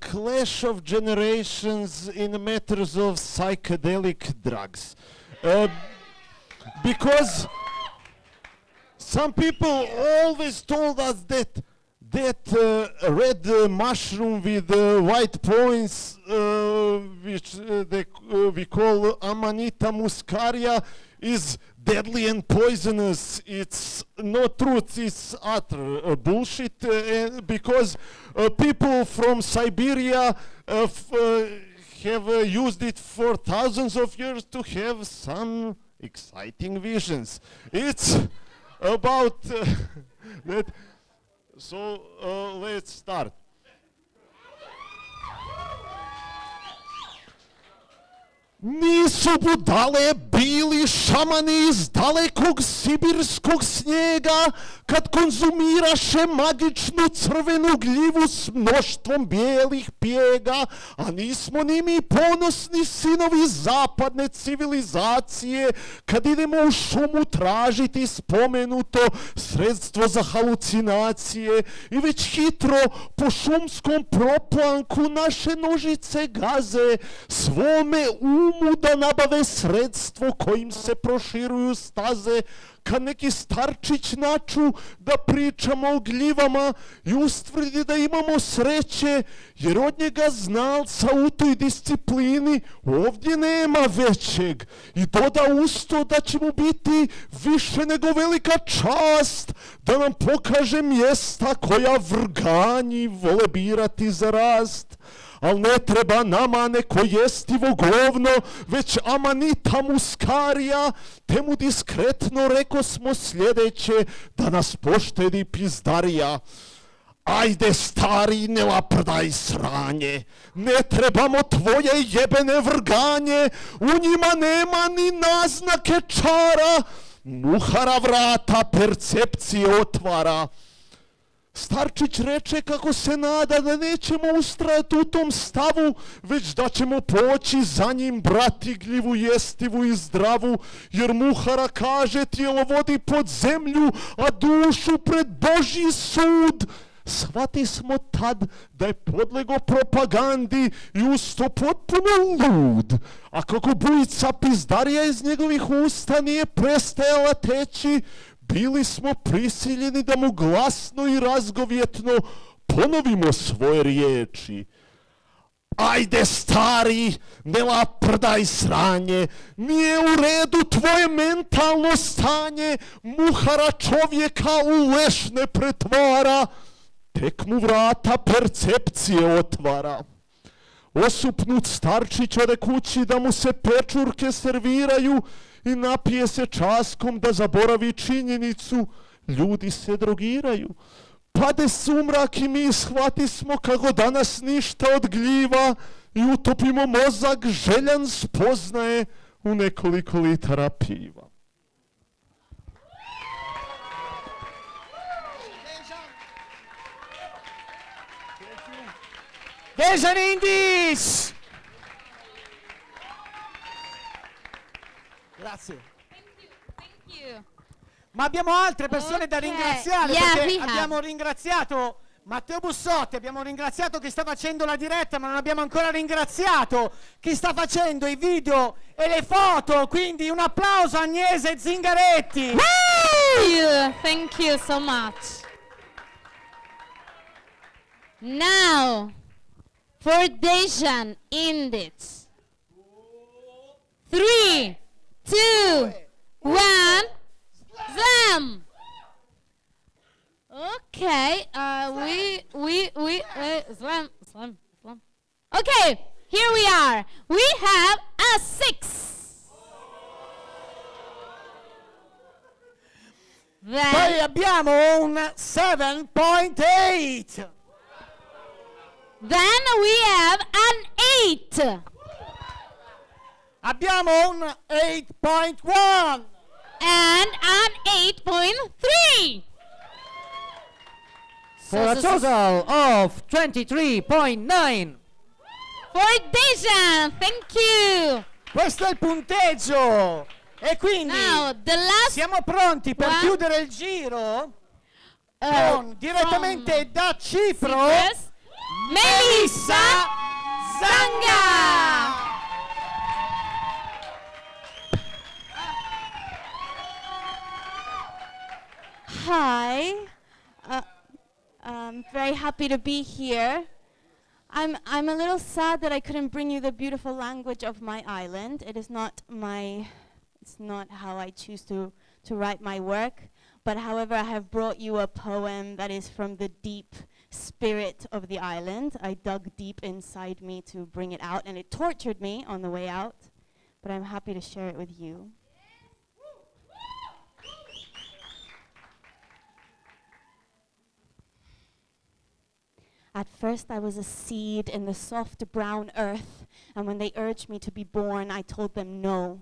clash of generations in matters of psychedelic drugs. Because some people always told us that red mushroom with white points, which we call Amanita muscaria, is deadly and poisonous. It's not truth, it's utter bullshit, because people from Siberia have used it for thousands of years to have some exciting visions. It's about that. So let's start. Nisu budale bili šamani iz dalekog sibirskog snijega kad konzumiraše magičnu crvenu gljivu s mnoštvom bijelih pjega, a nismo ni mi ponosni sinovi zapadne civilizacije kad idemo u šumu tražiti spomenuto sredstvo za halucinacije i već hitro po šumskom proplanku naše nožice gaze svome umu da nabave sredstvo kojim se proširuju staze, kad neki starčić naču da pričamo o gljivama i ustvrdi da imamo sreće, jer od njega znalca u toj disciplini ovdje nema većeg. I doda usto da će mu biti više nego velika čast da nam pokaže mjesta koja vrganji vole birati za rast. Al ne treba nama neko jestivo govno, već Amanita muskarija, te mu diskretno reko smo sljedeće, da nas poštedi pizdarija. Ajde stari, ne laprdaj sranje, ne trebamo tvoje jebene vrganje, u njima nema ni naznake čara, muhara vrata percepcije otvara. Starčić reče kako se nada da nećemo ustrajati u tom stavu, već da ćemo poći za njim brati gljivu jestivu i zdravu, jer muhara kaže tijelo vodi pod zemlju, a dušu pred Božji sud. Shvati smo tad da je podlego propagandi i usto potpuno lud. A kako bujica pizdarija iz njegovih usta nije prestajala teći, bili smo prisiljeni da mu glasno i razgovjetno ponovimo svoje riječi. Ajde stari, ne laprdaj sranje, nije u redu tvoje mentalno stanje, muhara čovjeka u leš ne pretvara, tek mu vrata percepcije otvara. Osupnut starčić ode kući da mu se pečurke serviraju i napije se časkom da zaboravi činjenicu, ljudi se drogiraju. Pade sumrak i mi shvati smo kako danas ništa od gljiva i utopimo mozak željan spoznaje u nekoliko litara piva. Dejan Indisch. Grazie. Thank you. Ma abbiamo altre persone da Ok. ringraziare, Yeah, perché we have. abbiamo ringraziato Matteo Bussotti, abbiamo ringraziato chi sta facendo la diretta, ma non abbiamo ancora ringraziato chi sta facendo i video e le foto, quindi un applauso a Agnese Zingaretti. Thank you so much. Now, for Dejan Indisch. 3, 2, 1, slam! Okay, Poi abbiamo un 7.8. Then we have an 8. Abbiamo un 8.1. And an 8.3. For a total of 23.9. For Dejan, thank you. Questo è il punteggio. E quindi Now, the last siamo pronti per one, chiudere il giro con direttamente da Cipro Cyprus, Melissa Zanga. Hi. I'm very happy to be here. I'm a little sad that I couldn't bring you the beautiful language of my island. It's not how I choose to write my work. But however, I have brought you a poem that is from the deep spirit of the island. I dug deep inside me to bring it out, and it tortured me on the way out. But I'm happy to share it with you. At first I was a seed in the soft brown earth, and when they urged me to be born, I told them no.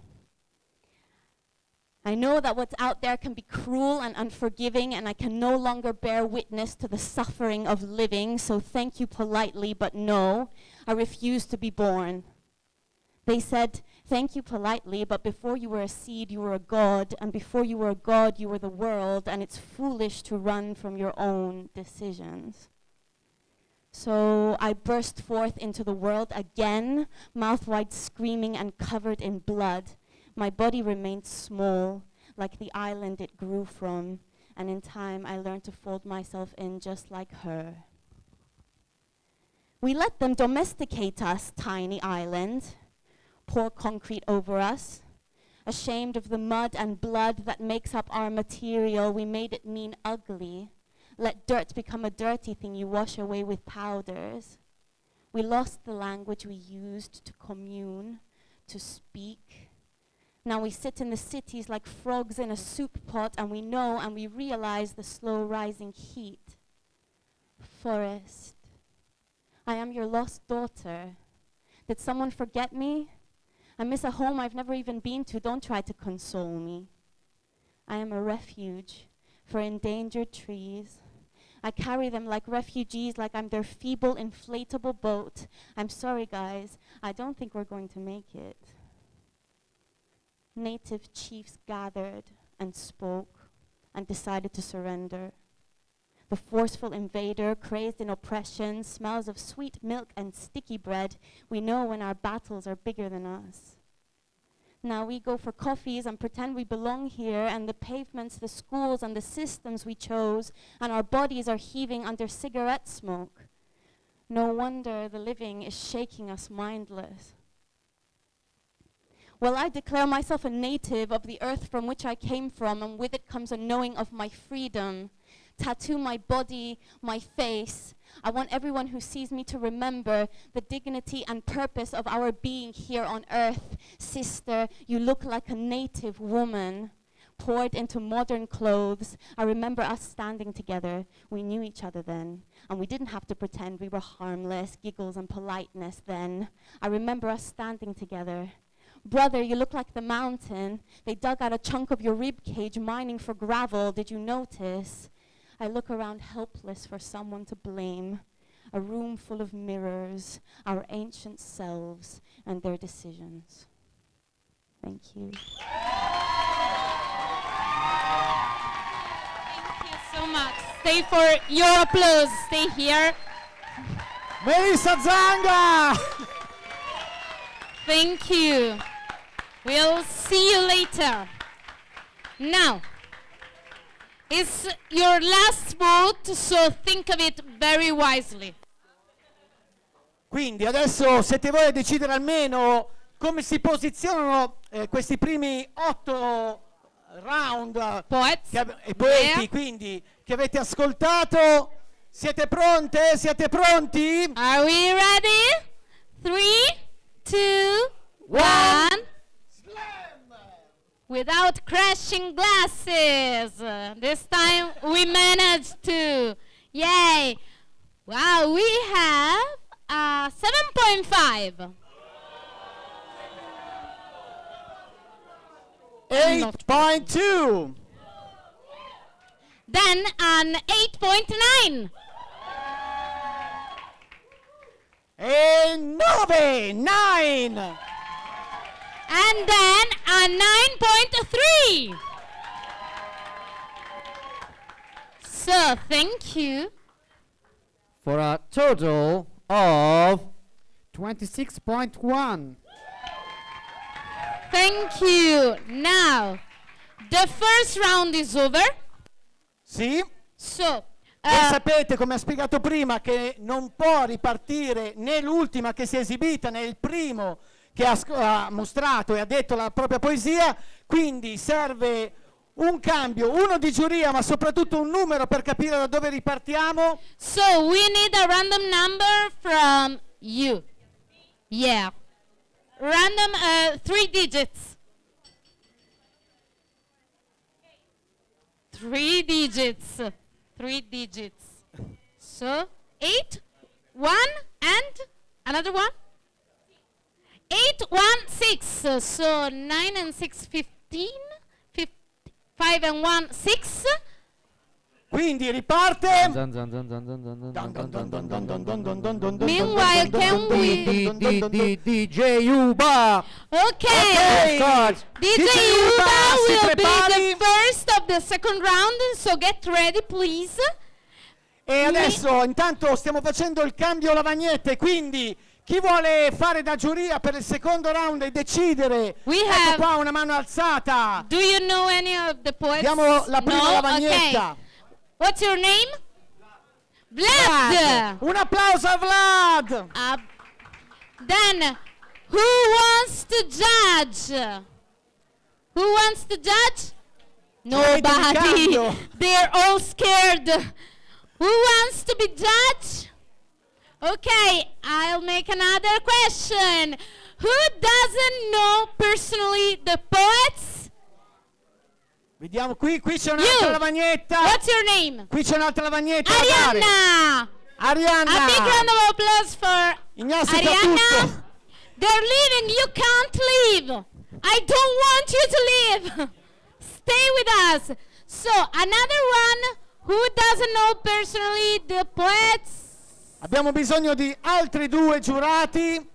I know that what's out there can be cruel and unforgiving, and I can no longer bear witness to the suffering of living, so thank you politely, but no, I refuse to be born. They said, thank you politely, but before you were a seed, you were a god, and before you were a god, you were the world, and it's foolish to run from your own decisions. So I burst forth into the world again, mouth wide screaming and covered in blood. My body remained small, like the island it grew from, and in time I learned to fold myself in just like her. We let them domesticate us, tiny island, pour concrete over us. Ashamed of the mud and blood that makes up our material, we made it mean ugly. Let dirt become a dirty thing you wash away with powders. We lost the language we used to commune, to speak. Now we sit in the cities like frogs in a soup pot, and we know and we realize the slow rising heat. Forest, I am your lost daughter. Did someone forget me? I miss a home I've never even been to. Don't try to console me. I am a refuge for endangered trees. I carry them like refugees, like I'm their feeble, inflatable boat. I'm sorry, guys. I don't think we're going to make it. Native chiefs gathered and spoke and decided to surrender. The forceful invader, crazed in oppression, smells of sweet milk and sticky bread. We know when our battles are bigger than us. Now we go for coffees and pretend we belong here, and the pavements, the schools, and the systems we chose, and our bodies are heaving under cigarette smoke. No wonder the living is shaking us mindless. Well, I declare myself a native of the earth from which I came from, and with it comes a knowing of my freedom. Tattoo my body, my face. I want everyone who sees me to remember the dignity and purpose of our being here on earth. Sister, you look like a native woman, poured into modern clothes. I remember us standing together. We knew each other then, and we didn't have to pretend we were harmless, giggles and politeness then. I remember us standing together. Brother, you look like the mountain. They dug out a chunk of your rib cage mining for gravel. Did you notice? I look around helpless for someone to blame. A room full of mirrors, our ancient selves and their decisions. Thank you. Thank you so much. Stay for your applause. Stay here. Melissa Zanga! Thank you. We'll see you later. Now, it's your last vote, so think of it very wisely. Quindi adesso siete voi a decidere almeno come si posizionano questi primi 8 round e poeti, quindi che avete ascoltato. Siete pronte? Siete pronti? Are we ready? 3, 2, 1. With without crashing glasses. This time we managed to. Yay! Wow, we have 7.5. 8.2. Then an 8.9. E 9. And then a 9.3. So, thank you. For a total of 26.1. Thank you. Now, the first round is over. Sì. So, Voi sapete, come ha spiegato prima, che non può ripartire né l'ultima che si è esibita né il primo che ha mostrato e ha detto la propria poesia, quindi serve un cambio, uno di giuria, ma soprattutto un numero per capire da dove ripartiamo. so we need a random number from you. Yeah. Random 3 digits. 3 digits. 3 digits. So 8, 1, and another one? 8, 1, 6. So 9 and 6, 15. 5 and 1, 6. Quindi riparte. Meanwhile, can we... DJ Uba. Okay. DJ Uba si will be prepari. the first of the second round, so get ready, please. E adesso intanto stiamo facendo il cambio lavagnette, quindi chi vuole fare da giuria per il secondo round e decidere? Ecco qua una mano alzata. Do you know any of the poets? Diamo la prima No? lavagnetta. Okay. What's your name? Vlad. Un applauso a Vlad. Then, who wants to judge? Who wants to judge? Nobody. They're all scared. Who wants to be judged? Okay, I'll make another question. Who doesn't know personally the poets? Vediamo qui c'è un'altra lavagnetta. What's your name? Qui c'è un'altra lavagnetta. Arianna. Arianna. A big round of applause for Ignazio Arianna. Caputo. They're leaving. You can't leave. I don't want you to leave. Stay with us. So, another one who doesn't know personally the poets. Abbiamo bisogno di altri 2 giurati.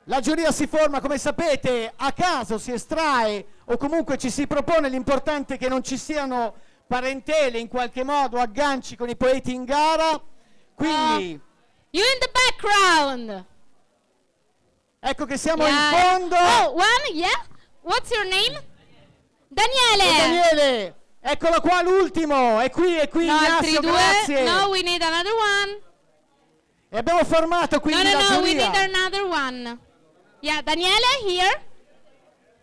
La giuria si forma, come sapete, a caso, si estrae o comunque ci si propone. L'importante è che non ci siano parentele, in qualche modo agganci con i poeti in gara. Quindi You in the background. ecco che siamo in Yeah. fondo. Oh, one, yeah. What's your name? Daniele. Daniele, eccolo qua l'ultimo. È qui, No, altri Ignazio, 2. grazie. No, we need another one. E abbiamo formato quindi la No, we giuria. need another one. Yeah, Daniele, here.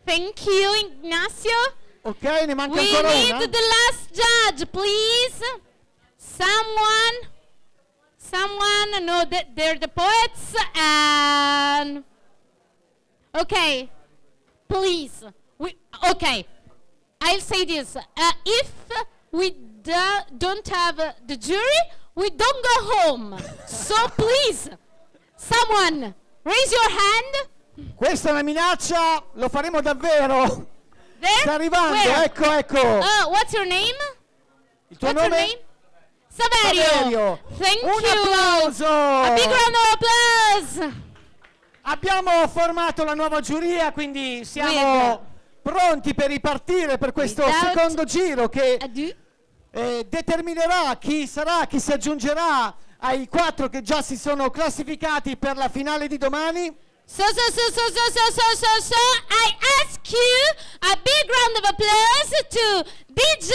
Thank you, Ignacio. Ok, ne manca We ancora need una. the last judge, please. Someone, no, they're the poets, and... Okay, please. Okay, I'll say this. If we don't have the jury, we don't go home. So please, someone, raise your hand. Questa è una minaccia, lo faremo davvero. There? Sta arrivando, Where? ecco. What's your name? Il tuo What's your nome? name? Saverio. Thank Un you. applauso. A big round of applause. Abbiamo formato la nuova giuria, quindi siamo pronti per ripartire per questo Without secondo giro che ado. determinerà chi sarà, chi si aggiungerà ai 4 che già si sono classificati per la finale di domani. So, I ask you a big round of applause to DJ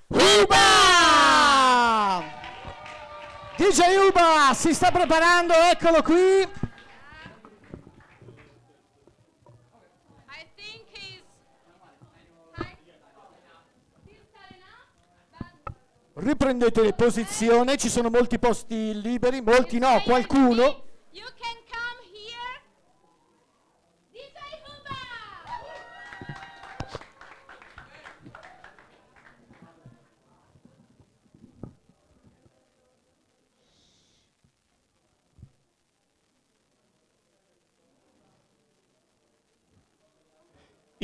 Uba! DJ Uba si sta preparando, eccolo qui. I think he's Riprendete le posizioni, ci sono molti posti liberi, molti no, qualcuno. You can come here. DJ Uba.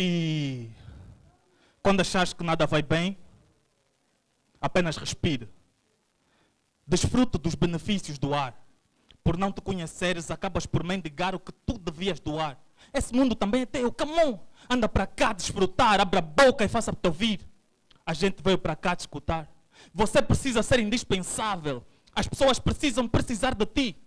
E quando achares que nada vai bem, apenas respire. Desfruta dos benefícios do ar. Por não te conheceres, acabas por mendigar o que tu devias doar. Esse mundo também é teu, come on. Anda para cá desfrutar, abre a boca e faça-te ouvir. A gente veio para cá te escutar. Você precisa ser indispensável. As pessoas precisam precisar de ti.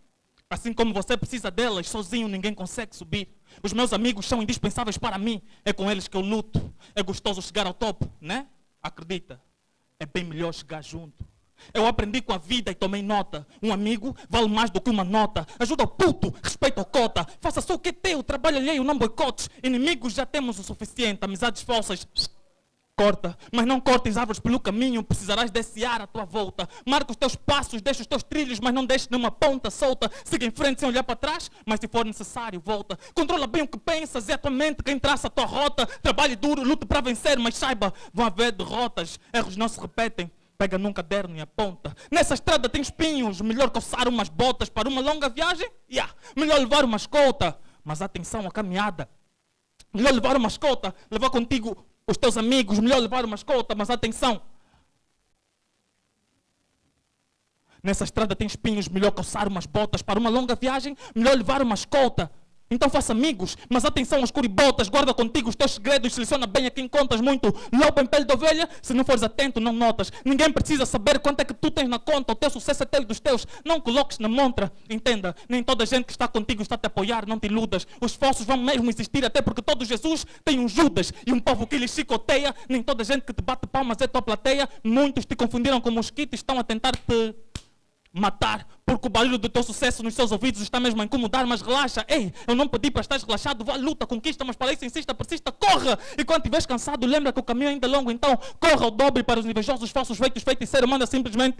Assim como você precisa delas, sozinho ninguém consegue subir. Os meus amigos são indispensáveis para mim. É com eles que eu luto. É gostoso chegar ao topo, né? Acredita, é bem melhor chegar junto. Eu aprendi com a vida e tomei nota. Um amigo vale mais do que uma nota. Ajuda o puto, respeita o cota. Faça só o que é teu, trabalho alheio, não boicotes. Inimigos já temos o suficiente, amizades falsas. Corta, mas não cortes árvores pelo caminho, precisarás desse ar à tua volta. Marca os teus passos, deixa os teus trilhos, mas não deixes nenhuma ponta solta. Siga em frente sem olhar para trás, mas se for necessário, volta. Controla bem o que pensas, é a tua mente quem traça a tua rota. Trabalhe duro, lute para vencer, mas saiba, vão haver derrotas. Erros não se repetem, pega num caderno e aponta. Nessa estrada tem espinhos, melhor calçar umas botas para uma longa viagem? Melhor levar uma escolta, mas atenção à caminhada. Melhor levar uma escolta, levar contigo os teus amigos, melhor levar uma escolta, mas atenção. Nessa estrada tem espinhos, melhor calçar umas botas para uma longa viagem, melhor levar uma escolta. Então faça amigos, mas atenção aos curibotas, guarda contigo os teus segredos, seleciona bem a quem contas muito. Lobo em pele de ovelha, se não fores atento não notas. Ninguém precisa saber quanto é que tu tens na conta, o teu sucesso é teu e dos teus, não coloques na montra. Entenda, nem toda a gente que está contigo está a te apoiar, não te iludas. Os falsos vão mesmo existir, até porque todo Jesus tem um Judas e um povo que lhe chicoteia. Nem toda a gente que te bate palmas é tua plateia. Muitos te confundiram com mosquitos, estão a tentar te matar, porque o barulho do teu sucesso nos seus ouvidos está mesmo a incomodar, mas relaxa. Ei, eu não pedi para estar relaxado, vá, luta, conquista, mas para isso insista, persista, corra. E quando estiveres cansado, lembra que o caminho ainda é longo, então corra ao dobre para os invejosos falsos feitos, feiticeiros, manda simplesmente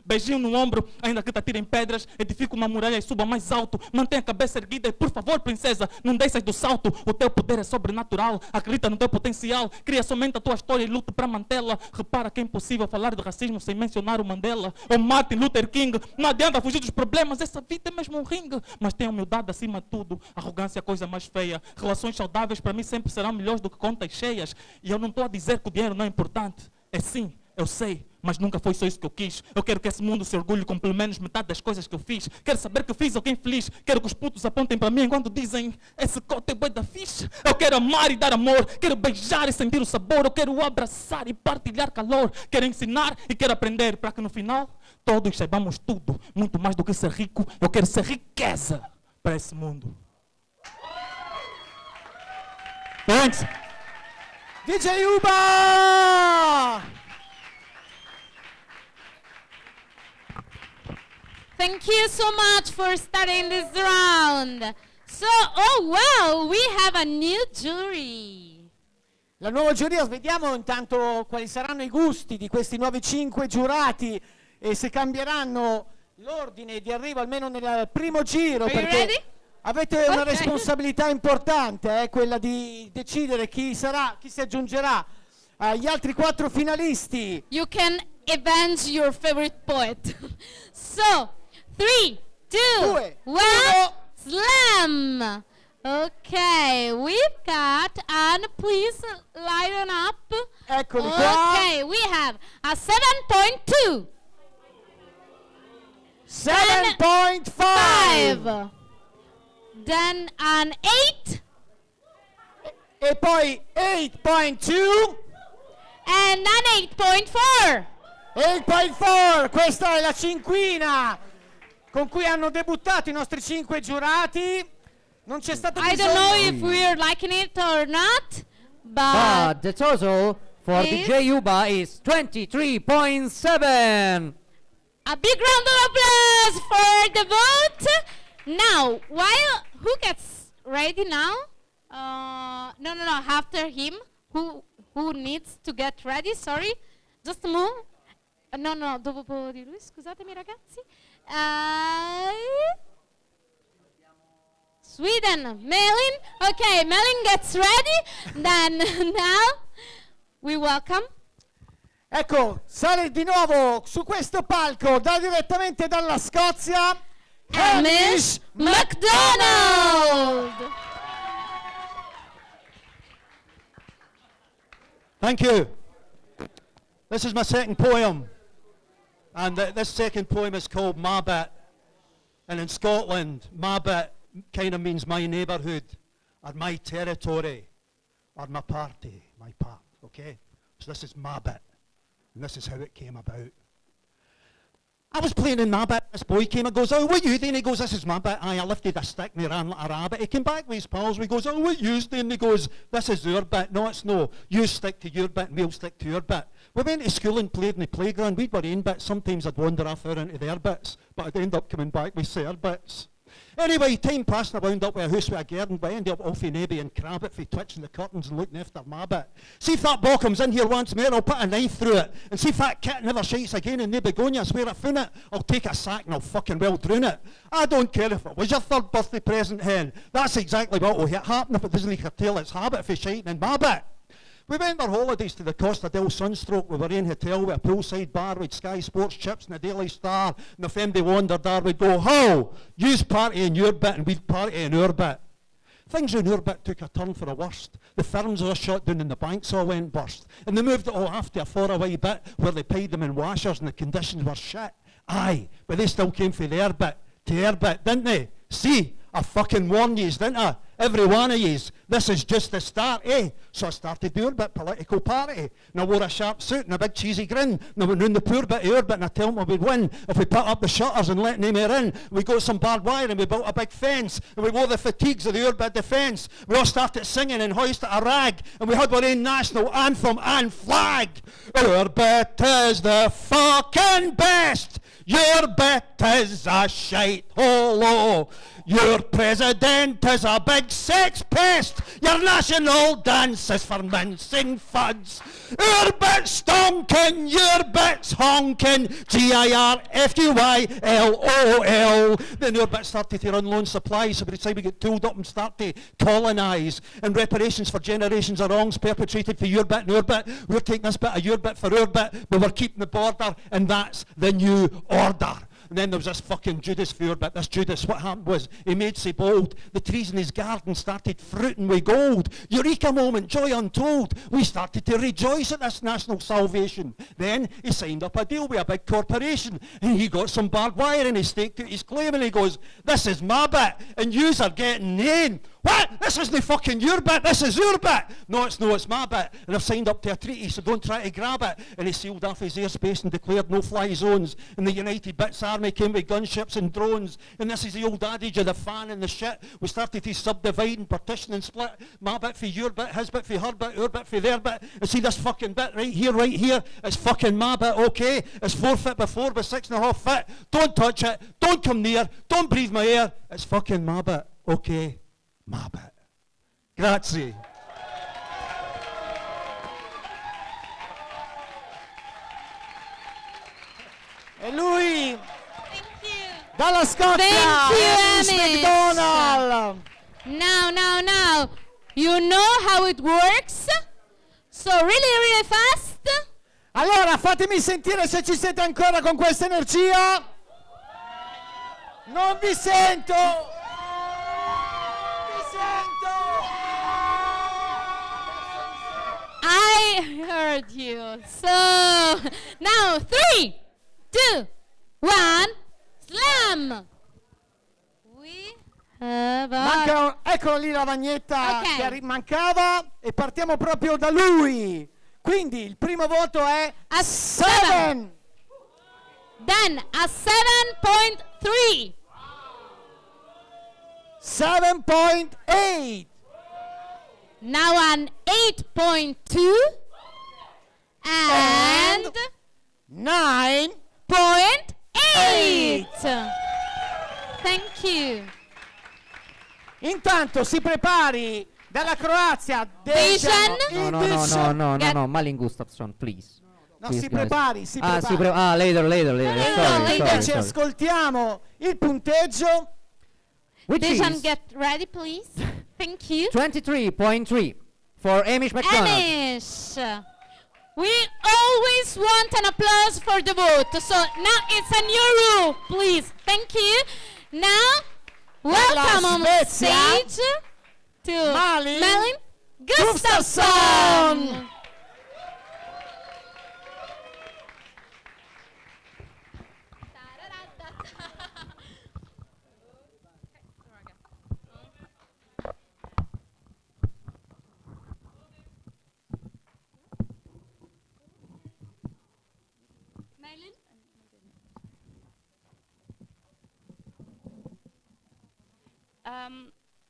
beijinho no ombro, ainda que te atirem pedras, edifica uma muralha e suba mais alto, mantenha a cabeça erguida e por favor, princesa, não deixes do salto, o teu poder é sobrenatural, acredita no teu potencial, cria somente a tua história e lute para mantê-la. Repara que é impossível falar de racismo sem mencionar o Mandela ou Martin Luther King. Não adianta fugir dos problemas, essa vida é mesmo um ringue, mas tenha humildade acima de tudo, arrogância é a coisa mais feia. Relações saudáveis para mim sempre serão melhores do que contas cheias, e eu não estou a dizer que o dinheiro não é importante, é sim, eu sei, mas nunca foi só isso que eu quis. Eu quero que esse mundo se orgulhe com pelo menos metade das coisas que eu fiz. Quero saber que eu fiz alguém feliz. Quero que os putos apontem para mim enquanto dizem esse cote é bué da fixe. Eu quero amar e dar amor. Quero beijar e sentir o sabor. Eu quero abraçar e partilhar calor. Quero ensinar e quero aprender para que no final todos saibamos tudo. Muito mais do que ser rico. Eu quero ser riqueza para esse mundo. Thanks. DJ Uba! Thank you so much for starting this round. So, oh wow, we have a new jury. La nuova giuria, vediamo intanto quali saranno i gusti di questi nuovi 5 giurati e se cambieranno l'ordine di arrivo almeno nel primo giro. Are you Perché ready? avete una Okay. responsabilità importante, quella di decidere chi si aggiungerà agli altri 4 finalisti. You can avenge your favorite poet. So, 3, 2, 1, slam! Okay, we've got, and please lighten up. Eccoli qua. Okay, we have a 7.2. 7.5. 5. Then an 8. E poi 8.2. And an 8.4. 8.4, questa è la cinquina con cui hanno debuttato i nostri 5 giurati. Non c'è stato I don't know bisogno. if we're liking it or not, But the total for is- DJ Yuba is 23.7. a big round of applause for the vote. Now, who gets ready now? No, after him. Who needs to get ready? Sorry, just move. No, dopo di lui, scusatemi ragazzi. Sweden, Melin. Okay, Melin gets ready. Then now we welcome. Ecco, sale di nuovo su questo palco direttamente dalla Scozia Hamish MacDonald. Thank you. This is my second poem. And this second poem is called My Bit. And in Scotland, my bit kind of means my neighbourhood, or my territory, or my party, my part, okay? So this is my bit. And this is how it came about. I was playing in my bit. This boy came and goes, oh, what you doing? He goes, this is my bit. I lifted a stick and he ran like a rabbit. He came back with his pals. We goes, oh, what you doing? He goes, this is your bit. No, it's no. You stick to your bit and we'll stick to your bit. We went to school and played in the playground. We'd our own bits. Sometimes I'd wander off out into their bits, but I'd end up coming back with their bits. Anyway, time passed and I wound up with a house with a garden, but I ended up off in Abbey and Crabbit for twitching the curtains and looking after my bit. See if that ball comes in here once more, I'll put a knife through it. And see if that cat never shites again in the begonia, I swear I found it, I'll take a sack and I'll fucking well drown it. I don't care if it was your third birthday present, hen. That's exactly what will happen if it doesn't curtail its habit for shiting in my bit. We went on holidays to the Costa del Sunstroke. We were in a hotel with a poolside bar with Sky Sports chips and a Daily Star. And if anybody wandered there, we'd go, how? You's party in your bit and we'd party in our bit. Things in our bit took a turn for the worst. The firms were shut down and the banks all went bust. And they moved it all after a faraway bit where they paid them in washers and the conditions were shit. Aye, but they still came for their bit, to their bit, didn't they? See, I fucking warned yous, didn't I? Every one of yous. This is just the start, eh? So I started doing a bit political party. And I wore a sharp suit and a big cheesy grin. And I went round the poor bit of our bit and I tell them we'd win if we put up the shutters and let them in. We got some barbed wire and we built a big fence. And we wore the fatigues of the our bit defence. We all started singing and hoisted a rag. And we had our own national anthem and flag. Our bit is the fucking best. Your bit is a shite hole. Your president is a big sex pest. Your national dance is for mincing fuds. Our bit's stonking, your bit's honking. GIRFUYLOL. Then our bit started to run loan supplies, so by the time we get tooled up and start to colonise, and reparations for generations of wrongs perpetrated for your bit and our bit, we're taking this bit of your bit for our bit, but we're keeping the border, and that's the new order. And then there was this fucking Judas for but this Judas, what happened was, he made so bold, the trees in his garden started fruiting with gold. Eureka moment, joy untold. We started to rejoice at this national salvation. Then he signed up a deal with a big corporation, and he got some barbed wire and he staked out his claim, and he goes, this is my bit, and yous are getting named. What? This isn't fucking your bit, this is your bit. No, it's my bit. And I've signed up to a treaty, so don't try to grab it. And he sealed off his airspace and declared no-fly zones. And the United Bits Army came with gunships and drones. And this is the old adage of the fan and the shit. We started to subdivide and partition and split. My bit for your bit, his bit for her bit, our bit for their bit. And see this fucking bit right here, it's fucking my bit, okay? It's 4 foot by 4 by 6.5 foot. Don't touch it, don't come near, don't breathe my air. It's fucking my bit, okay? My bit. Grazie. E lui dalla Scozia, Thank you, Amish Amish. McDonald. Now. You know how it works? So really fast. Allora, fatemi sentire se ci siete ancora con questa energia. Non vi sento. I heard you. So now 3, 2, 1, slam. We have Eccola lì la vagnetta Ok. che mancava e partiamo proprio da lui. Quindi il primo voto è a 7. Then a 7.3. 7.8. Now an 8.2 and 9.8. Thank you. Intanto si prepari dalla Croazia Dejan. No, Malin Gustafsson, please. No, Please, si guys. prepari, si prepari. Later. Invece Sorry. ascoltiamo il punteggio. Which Dejan, is get ready, please. Thank you. 23.3 for Amish McDonald. Amish, we always want an applause for the vote. So now it's a new rule, please. Thank you. Now, welcome on stage to Malin Gustafsson.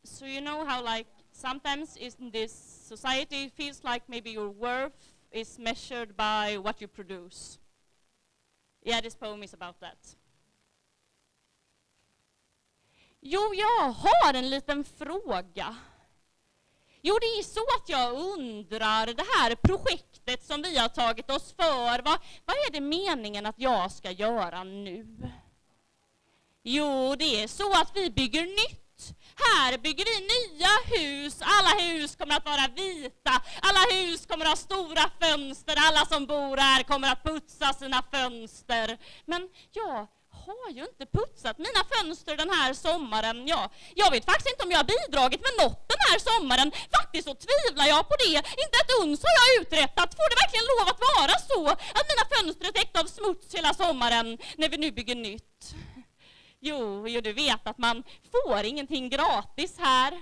So you know how like sometimes in this society it feels like maybe your worth is measured by what you produce. Yeah, this poem is about that. Jo, jag har en liten fråga. Jo, det är så att jag undrar, det här projektet som vi har tagit oss för, vad är det meningen att jag ska göra nu? Jo, det är så att vi bygger nytt. Här bygger vi nya hus. Alla hus kommer att vara vita. Alla hus kommer att ha stora fönster. Alla som bor här kommer att putsa sina fönster. Men jag har ju inte putsat mina fönster den här sommaren. Jag vet faktiskt inte om jag har bidragit med något den här sommaren. Faktiskt så tvivlar jag på det. Inte ett uns har jag uträttat. Får det verkligen lov att vara så att mina fönster är täckta av smuts hela sommaren när vi nu bygger nytt? Jo, du vet att man får ingenting gratis här.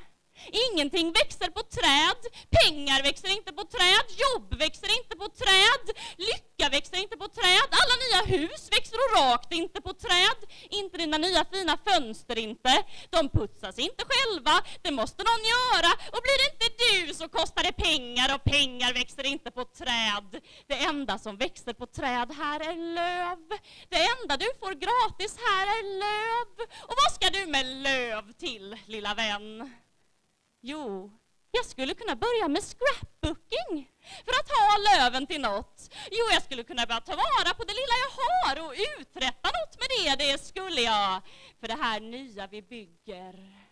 Ingenting växer på träd, pengar växer inte på träd, jobb växer inte på träd, lycka växer inte på träd, alla nya hus växer och rakt inte på träd, inte dina nya fina fönster inte, de putsas inte själva, det måste någon göra, och blir det inte du så kostar det pengar och pengar växer inte på träd. Det enda som växer på träd här är löv, det enda du får gratis här är löv, och vad ska du med löv till, lilla vän? Jo, jag skulle kunna börja med scrapbooking för att ha löven till något. Jo, jag skulle kunna börja ta vara på det lilla jag har och uträtta något med det skulle jag. För det här nya vi bygger,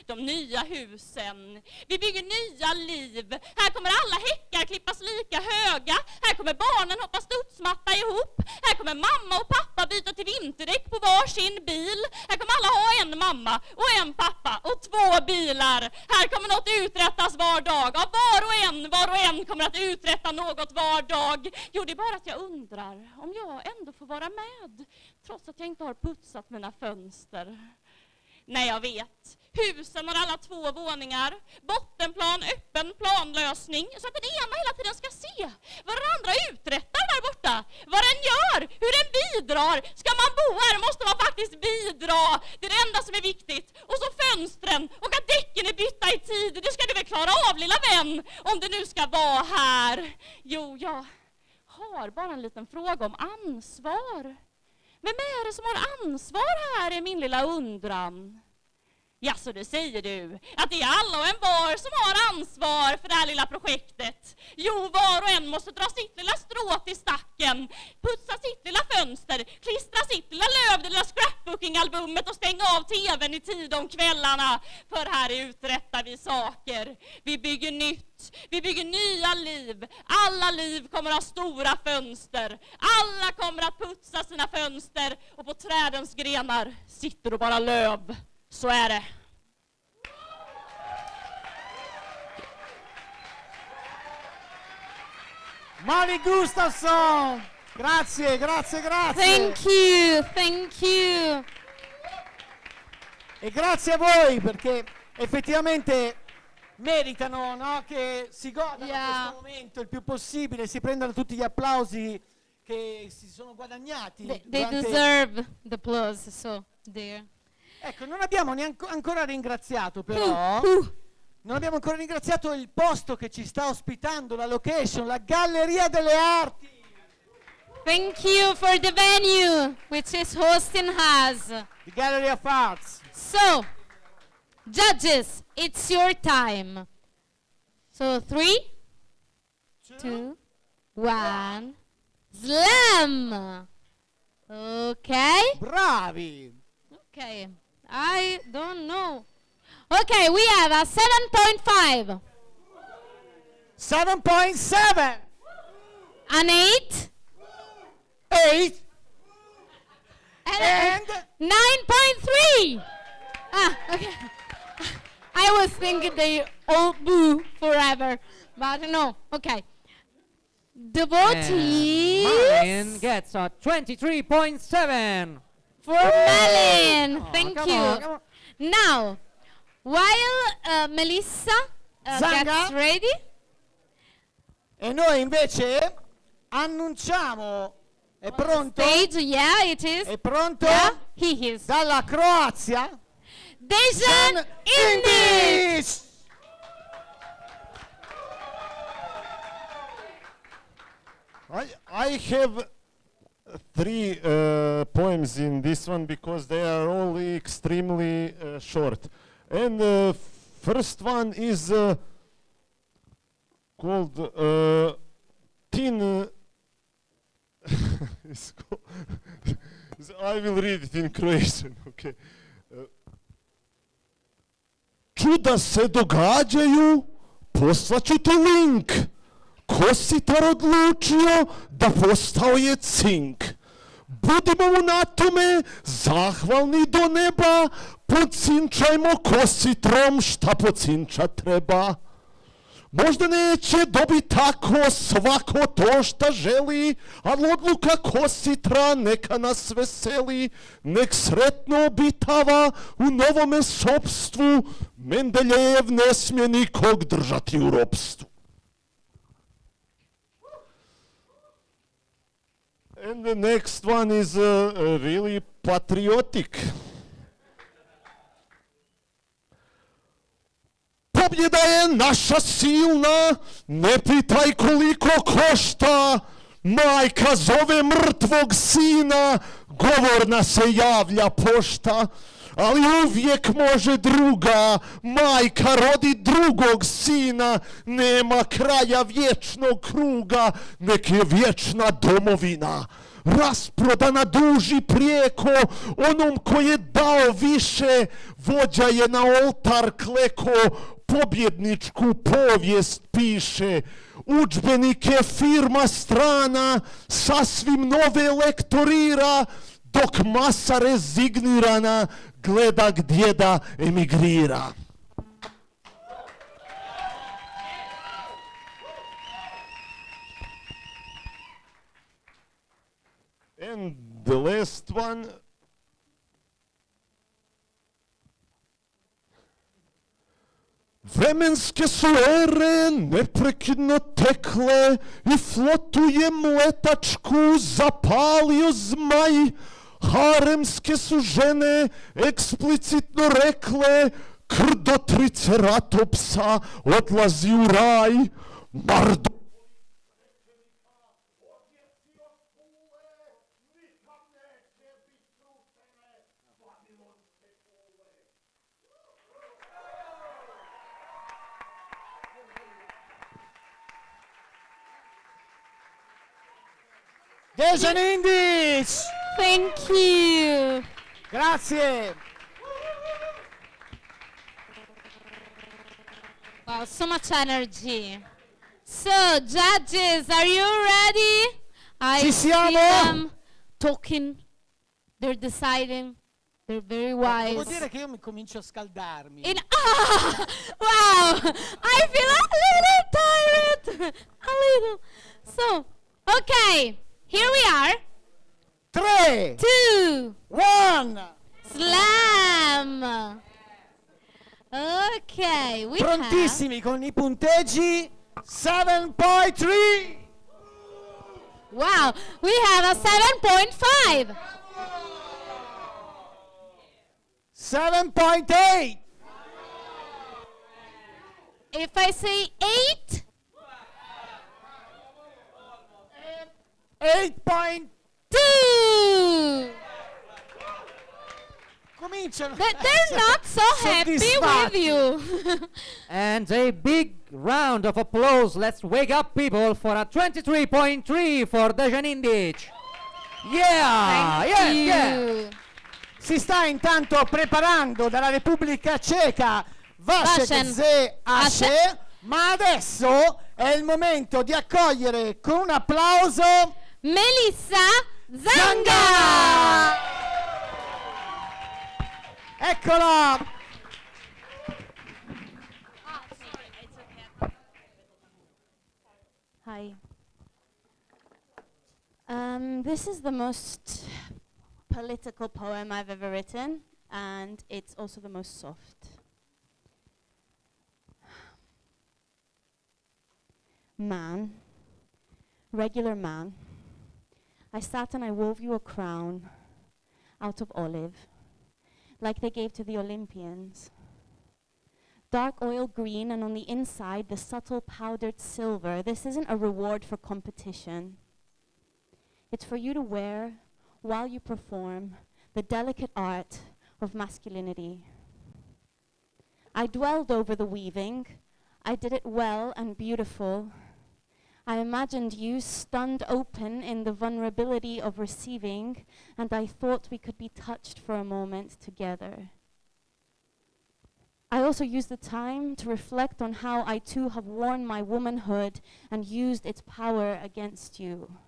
de nya husen, vi bygger nya liv. Här kommer alla häckar klippas lika höga. Här kommer barnen hoppa studsmatta ihop. Här kommer mamma och pappa byta till vinterdäck på varsin bil. Här kommer alla ha en mamma och en pappa och 2 bilar. Här kommer något uträttas var dag. Av var och en kommer att uträtta något var dag. Jo, det är bara att jag undrar om jag ändå får vara med trots att jag inte har putsat mina fönster. Nej, jag vet. Husen har alla 2 våningar, bottenplan, öppen planlösning, så att den ena hela tiden ska se vad den andra uträttar där borta, vad den gör, hur den bidrar. Ska man bo här måste man faktiskt bidra, det är det enda som är viktigt. Och så fönstren, och att däcken är bytta i tid, det ska du väl klara av, lilla vän, om du nu ska vara här. Jo, jag har bara en liten fråga om ansvar. Vem är det som har ansvar här, är min lilla undran. Ja, så det säger du, att det är alla och en var som har ansvar för det här lilla projektet. Jo, var och en måste dra sitt lilla strå till stacken, putsa sitt lilla fönster, klistra sitt lilla löv, det lilla scrapbooking-albumet och stänga av tvn i tid om kvällarna. För här uträttar vi saker. Vi bygger nytt, vi bygger nya liv. Alla liv kommer att ha stora fönster. Alla kommer att putsa sina fönster, och på trädens grenar sitter det bara löv. Så är det. Mari Gustafsson! Grazie, grazie, grazie! Thank you! E grazie a voi, perché effettivamente meritano, no, che si godano questo momento il più possibile, si prendano tutti gli applausi che si sono guadagnati. They deserve the applause, so there. Ecco, non abbiamo neanche ancora ringraziato però, non abbiamo ancora ringraziato il posto che ci sta ospitando, la location, la Galleria delle Arti. Thank you for the venue, which is hosting us. The Gallery of Arts. So, judges, it's your time. So 3, 2, 1, slam! Okay? Bravi! Okay, I don't know. Okay, we have a 7.5. 7.7. An 8. 8. And 9.3. Ah, okay. I was thinking they all boo forever, but no. Okay. The vote is Marion gets a 23.7. for Melin. Oh, Thank come you. on, come on. Now, while Melissa Zanga. gets ready, E noi invece annunciamo, è pronto? stage, yeah, it is. È pronto? Yeah, he is. Dalla Croazia, Dejan Indic. I have three poems in this one because they are all extremely short. And the first one is called Tin. It's called I will read it in Croatian. Okay. Čuda se događaju, poslaću ti link. Kositar odlučio da postao je cink. Budimo mu na tome zahvalni do neba, pocinčajmo kositrom šta pocinčat treba. Možda neće dobiti tako svako to šta želi, ali odluka Kositra neka nas veseli, nek sretno obitava u novome sopstvu, Mendeljejev ne smije nikog držati u ropstvu. And the next one is really patriotic. Pobjeda je naša silna, ne pitaj koliko košta. Majka zove mrtvog sina, govorna se javlja pošta. Ali uvijek može druga, majka rodi drugog sina. Nema kraja vječnog kruga, nek je vječna domovina. Rasprodana duži prijeko, onom ko je dao više, vođa je na oltar kleko, pobjedničku povijest piše. Udžbenike firma strana, sasvim nove lektorira, dok masa rezignirana gleda gdje da emigrira. And the last one. Vremenske su ere neprekidno tekle i flotu je mletačku zapalio zmaj. Haremske su žene eksplicitno rekle, krdo triceratopsa odlazi u raj. Mardo Dejan Indic! Thank you. Grazie! Wow, so much energy. So, judges, are you ready? I Ci see siamo? them talking. They're deciding. They're very Devo wise. dire che io mi comincio a scaldarmi. Wow! I feel a little tired. A little. So, okay. Here we are. 3, 2, 1. slam. Okay, we have. Prontissimi con i punteggi. 7.3. Wow, we have a 7.5. 7.8. If I say 8, 8.2. 2. Cominciano. They're not so happy with soddisfatti. you. And a big round of applause. Let's wake up people for a 23.3 for Dejan Indic. Yeah! Thank Yes, you. yeah! Si sta intanto preparando dalla Repubblica Ceca Vashen Vashen Ashe, ma adesso è il momento di accogliere con un applauso Melissa Zanga. Zanga! Eccola! Hi. This is the most political poem I've ever written, and it's also the most soft. Man, regular man, I sat and I wove you a crown out of olive. like they gave to the Olympians. Dark oil green, and on the inside, the subtle powdered silver. This isn't a reward for competition. It's for you to wear, while you perform, the delicate art of masculinity. I dwelled over the weaving. I did it well and beautiful. I imagined you stunned open in the vulnerability of receiving, and I thought we could be touched for a moment together. I also used the time to reflect on how I too have worn my womanhood and used its power against you.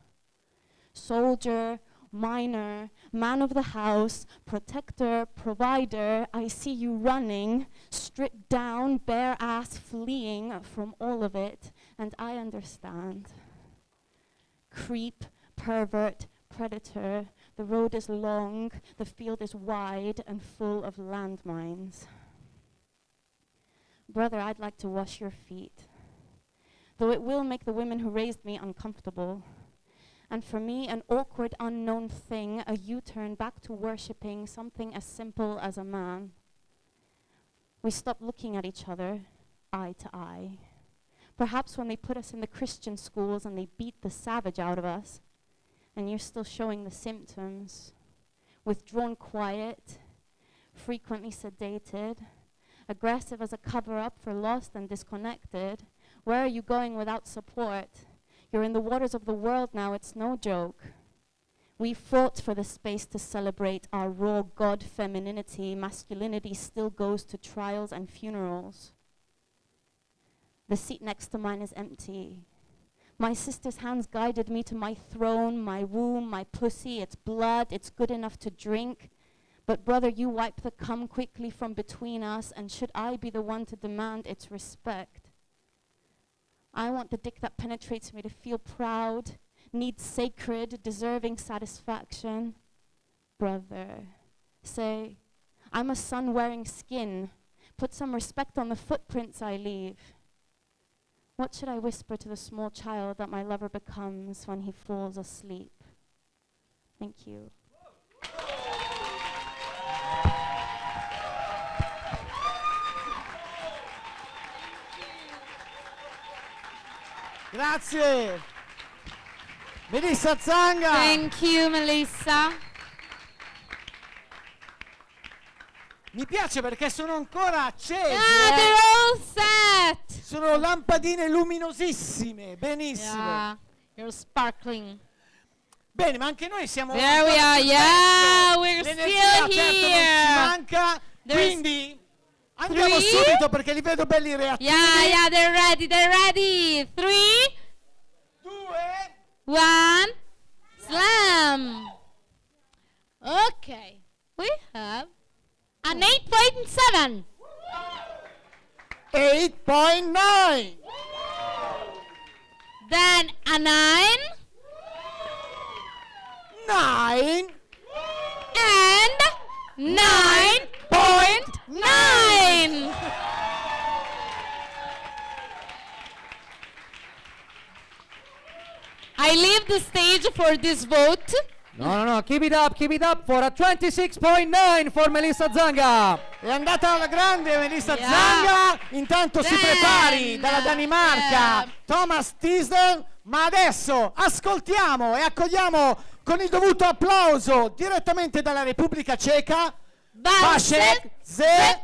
Soldier, miner, man of the house, protector, provider, I see you running, stripped down, bare ass, fleeing from all of it, and I understand. Creep, pervert, predator, the road is long, the field is wide and full of landmines. Brother, I'd like to wash your feet, though it will make the women who raised me uncomfortable. And for me, an awkward, unknown thing, a U-turn back to worshipping something as simple as a man. We stopped looking at each other, eye to eye. Perhaps when they put us in the Christian schools and they beat the savage out of us, and you're still showing the symptoms. Withdrawn quiet, frequently sedated, aggressive as a cover-up for lost and disconnected. Where are you going without support? You're in the waters of the world now, it's no joke. We fought for the space to celebrate our raw God femininity. Masculinity still goes to trials and funerals. The seat next to mine is empty. My sister's hands guided me to my throne, my womb, my pussy, its blood, it's good enough to drink. But brother, you wipe the cum quickly from between us, and should I be the one to demand its respect? I want the dick that penetrates me to feel proud, need sacred, deserving satisfaction. Brother, say, I'm a son wearing skin. Put some respect on the footprints I leave. What should I whisper to the small child that my lover becomes when he falls asleep? Thank you. Grazie. Melissa Zanga. Thank you, Melissa. Mi piace perché sono ancora accesi. Yeah, they're all set. Sono lampadine luminosissime, benissimo. Yeah, you're sparkling. Bene, ma anche noi siamo There we are. Yeah, we're l'energia still certo non ci here. manca, There's quindi andiamo 3. subito perché li vedo belli reattivi. Yeah, they're ready. They're ready. 3, 2, 1, slam. Okay, we have an 8.7. 8.9. Then a 9. 9. And 9.9. I leave the stage for this vote. No, keep it up for a 26.9 for Melissa Zanga. È andata alla grande Melissa Yeah. Zanga, intanto si Then, prepari dalla Danimarca Thomas Tisdale, ma adesso ascoltiamo e accogliamo con il dovuto applauso direttamente dalla Repubblica Ceca Vasek Zeshek.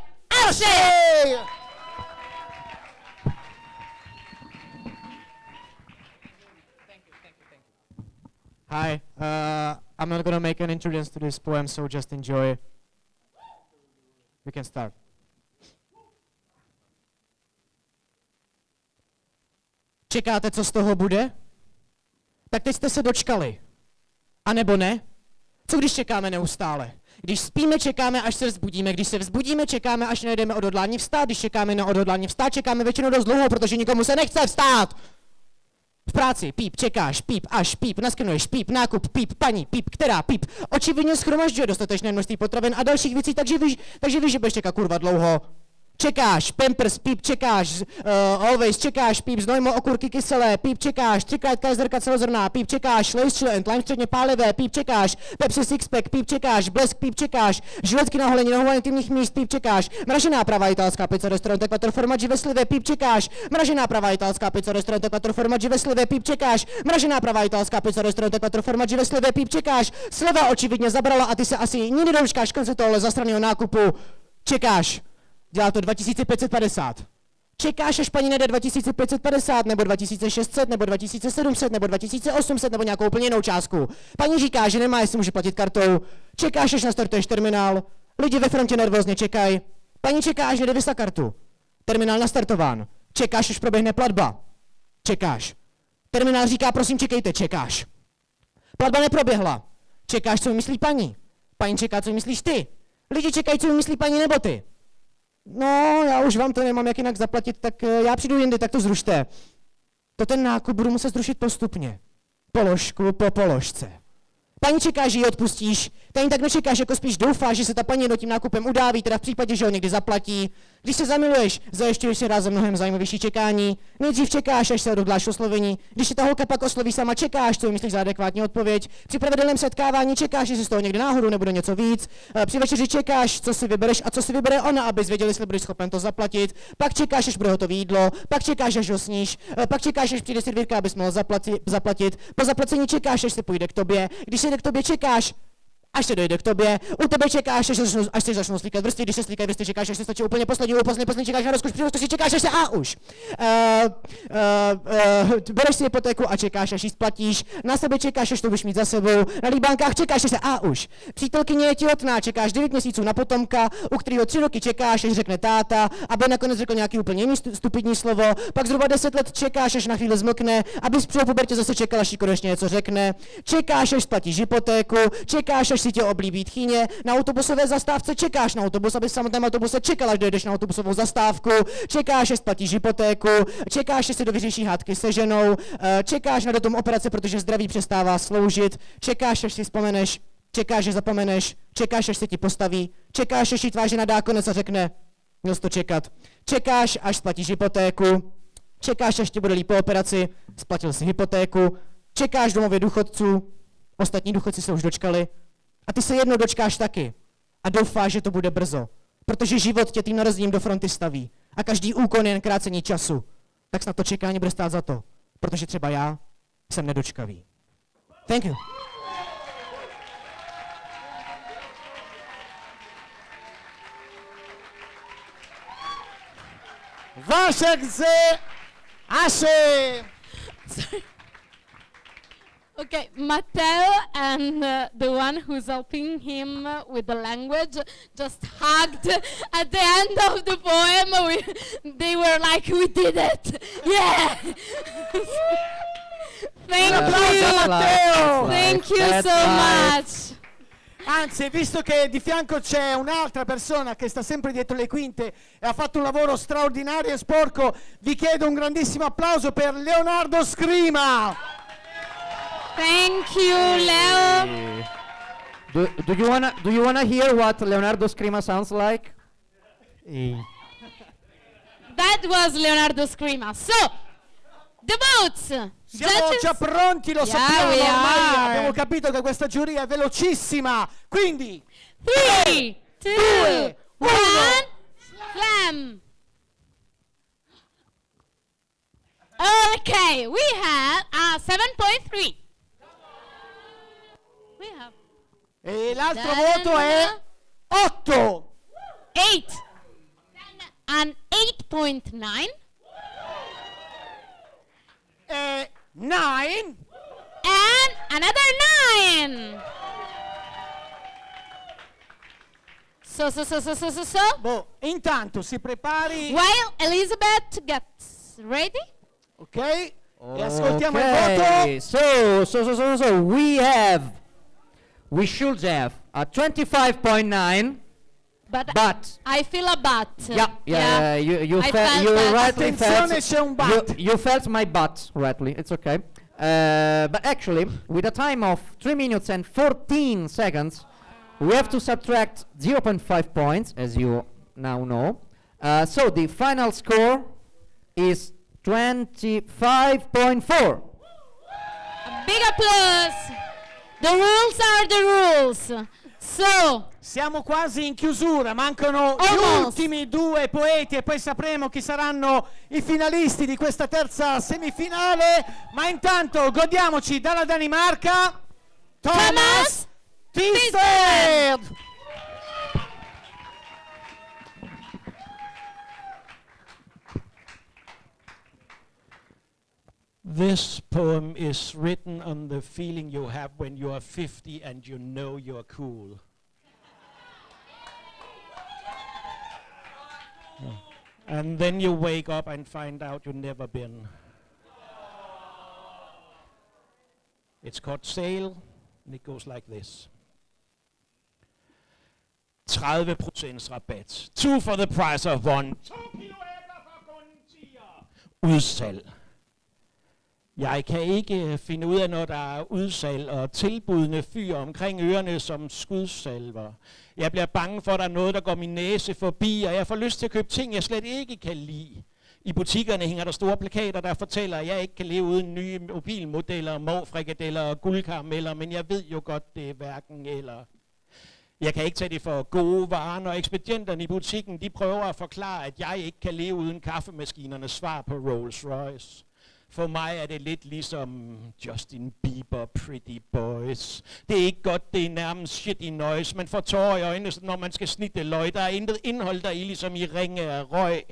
Hi, I'm not gonna make an introduction to this poem, so just enjoy. We can start. Čekáte, co z toho bude? Tak teď jste se dočkali. A nebo ne? Co když čekáme neustále? Když spíme, čekáme, až se vzbudíme. Když se vzbudíme, čekáme, až najdeme odhodlání vstát. Když čekáme na odhodlání vstát, čekáme většinou dost dlouho, protože nikomu se nechce vstát. V práci, píp, čekáš, píp, až píp, naskenuješ, píp, nákup, píp, paní, píp, která píp. Očividně schromažďuje dostatečné množství potravin a dalších věcí, takže víš, že budeš čekat kurva dlouho. čekáš, Pampers, píp, čekáš, Always, čekáš, píp, znojmo, okurky kyselé, píp, čekáš, 3x Kaiserka celozrnná, píp, čekáš, Lace Chillent, lime středně pálivé, píp, čekáš, Pepsi Sixpack, píp, čekáš, Blesk, píp, čekáš, žiletky na holení, nohované intimních míst, píp, čekáš, mražená pravá italská pizza, restaurant Quattro Formaggi ve Slivě, píp, čekáš, mražená pravá italská pizza, restaurant Quattro Formaggi ve Slivě, píp, čekáš, mražená pravá italská pizza, restaurant Quattro Formaggi ve Slivě, píp, čekáš, sleva očividně zabrala a ty se asi nikdy doučkáš konce tohle zasraného nákupu, čekáš. Dělá to 2550. Čekáš, až paní nejde 2550, nebo 2600, nebo 2700, nebo 2800, nebo nějakou úplně jinou částku. Paní říká, že nemá, jestli může platit kartou. Čekáš, až nastartuješ terminál. Lidi ve frontě nervózně čekají. Paní čeká, až jde vysla kartu. Terminál nastartován. Čekáš, až proběhne platba. Čekáš. Terminál říká, prosím, čekejte, čekáš. Platba neproběhla. Čekáš, co myslí paní. Paní čeká, co myslíš ty. Lidi čekají, co myslí paní nebo ty. No, já už vám to nemám jak jinak zaplatit, tak já přijdu jindy, tak to zrušte. To ten nákup budu muset zrušit postupně. Položku po položce. Paní čeká, že ji odpustíš, ta tak nečekáš, jako spíš doufáš, že se ta paní tím nákupem udáví, teda v případě, že ho někdy zaplatí. Když se zamiluješ, zajišťuješ si ráz za mnohem zajímavější čekání. Nejdřív čekáš, až se odhodláš oslovení. Když se ta holka pak osloví sama, čekáš, co myslíš za adekvátní odpověď. Při pravidelném setkávání čekáš, jestli z toho někde náhodou nebude něco víc. Při večeři čekáš, co si vybereš a co si vybere ona, abys věděl, jestli budeš schopen to zaplatit. Pak čekáš, až bude hotové jídlo, pak čekáš, až ho sníš, pak čekáš, až přijde servírka, abys mohl zaplatit. Po zaplacení čekáš, až se půjde k tobě. Když se jde k tobě, čekáš, až se dojde k tobě, u tebe čekáš, až se začnou slíkat vrsty, když se slíkají vrsty, čekáš, až se stačí úplně poslední čekáš na rozkoš, příležitosti čekáš, až se už. Bereš si hypotéku a čekáš, až ji splatíš, na sebe čekáš, až to budeš mít za sebou, na líbánkách čekáš, až se už. Přítelkyně je těhotná, čekáš 9 měsíců na potomka, u kterého 3 roky čekáš, až řekne táta, aby nakonec řekl nějaký úplně jiný stupidní slovo, pak zhruba 10 let čekáš, až na chvíli zmlkne, abys při pubertě zase čekal, až jí konečně něco řekne, čekáš, až splatíš hypotéku, čekáš, až si tě oblíbí tchýně, na autobusové zastávce čekáš na autobus, aby v samotném autobuse čekal, až dojedeš na autobusovou zastávku, čekáš, až splatíš hypotéku, čekáš, až si do vyřeší hádky se ženou, čekáš na datum operace, protože zdraví přestává sloužit, čekáš, až si vzpomeneš, čekáš, že zapomeneš, čekáš, až se ti postaví, čekáš, až ti tvá žena dá konec a řekne, měl jsi to čekat, čekáš, až splatíš hypotéku, čekáš, až ti bude líp po operaci, splatil si hypotéku, čekáš v domově důchodců, ostatní důchodci se už dočkali, a ty se jednou dočkáš taky. A doufáš, že to bude brzo. Protože život tě tím narozením do fronty staví. A každý úkon je jen krácení času. Tak snad to čekání bude stát za to. Protože třeba já jsem nedočkavý. Thank you. Vášek z Asi! Okay, Matteo and the one who's helping him with the language just hugged at the end of the poem. They were like, we did it! Yeah! Thank you! Matteo! Thank you so much! Anzi, visto che di fianco c'è un'altra persona che sta sempre dietro le quinte e ha fatto un lavoro straordinario e sporco, vi chiedo un grandissimo applauso per Leonardo Scrima! Thank you, Leo. Do you wanna hear what Leonardo Scrima sounds like? That was Leonardo Scrima. So, the votes. Siamo Judges? già pronti, lo Yeah, sappiamo we ormai, are. abbiamo capito che questa giuria è velocissima, quindi 3, 2, 1, slam. Okay, we have 7.3. We have e l'altro voto è 8. 8 and 8.9 e 9 and another 9. So. Boh, intanto si prepari, While Elizabeth gets ready. ok? E ascoltiamo il voto. So we should have a 25.9, but I feel a but. yeah, you I felt that. rightly Attenzione, c'è un but. you felt my butt rightly. It's okay. But actually, with a time of 3 minutes and 14 seconds, we have to subtract 0.5 points, as you now know, So the final score is 25.4. A big applause. The rules are the rules. So, siamo quasi in chiusura, mancano gli ultimi due poeti e poi sapremo chi saranno i finalisti di questa terza semifinale, ma intanto godiamoci dalla Danimarca Thomas Thisted. This poem is written on the feeling you have when you are 50 and you know you're cool. And then you wake up and find out you've never been. It's called Sail, and it goes like this. 30% rabat. 2 for the price of 1. 2 kilo æbler for kun 10'er. Udsalg. Jeg kan ikke finde ud af, når der er udsalg og tilbudene fyrer omkring ørerne som skudsalver. Jeg bliver bange for, at der er noget, der går min næse forbi, og jeg får lyst til at købe ting, jeg slet ikke kan lide. I butikkerne hænger der store plakater, der fortæller, at jeg ikke kan leve uden nye mobilmodeller, morfrikadeller og guldkarameller, men jeg ved jo godt, det er hverken eller. Jeg kan ikke tage det for gode varer, når ekspedienterne i butikken de prøver at forklare, at jeg ikke kan leve uden kaffemaskinernes svar på Rolls Royce. For mig er det lidt ligesom Justin Bieber, Pretty Boys. Det er ikke godt, det er nærmest shit i noise. Man får tårer i øjnene, når man skal snitte løg. Der er intet indhold deri, ligesom i ringe af røg.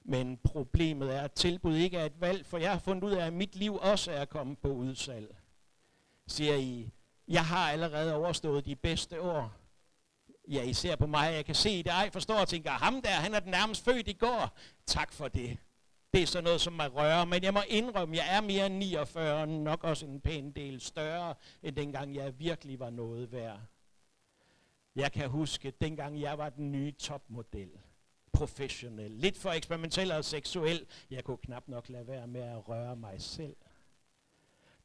Men problemet er, at tilbud ikke er et valg, for jeg har fundet ud af, at mit liv også er kommet på udsalg. Siger I, jeg har allerede overstået de bedste år. Ja, I ser på mig, jeg kan se det. Ej, forstår og tænker, ham der, han er den nærmest født i går. Tak for det. Det er sådan noget, som mig rører, men jeg må indrømme, jeg er mere end 49, nok også en pæn del større, end dengang jeg virkelig var noget værd. Jeg kan huske, dengang jeg var den nye topmodel. Professionel. Lidt for eksperimentel og seksuel. Jeg kunne knap nok lade være med at røre mig selv.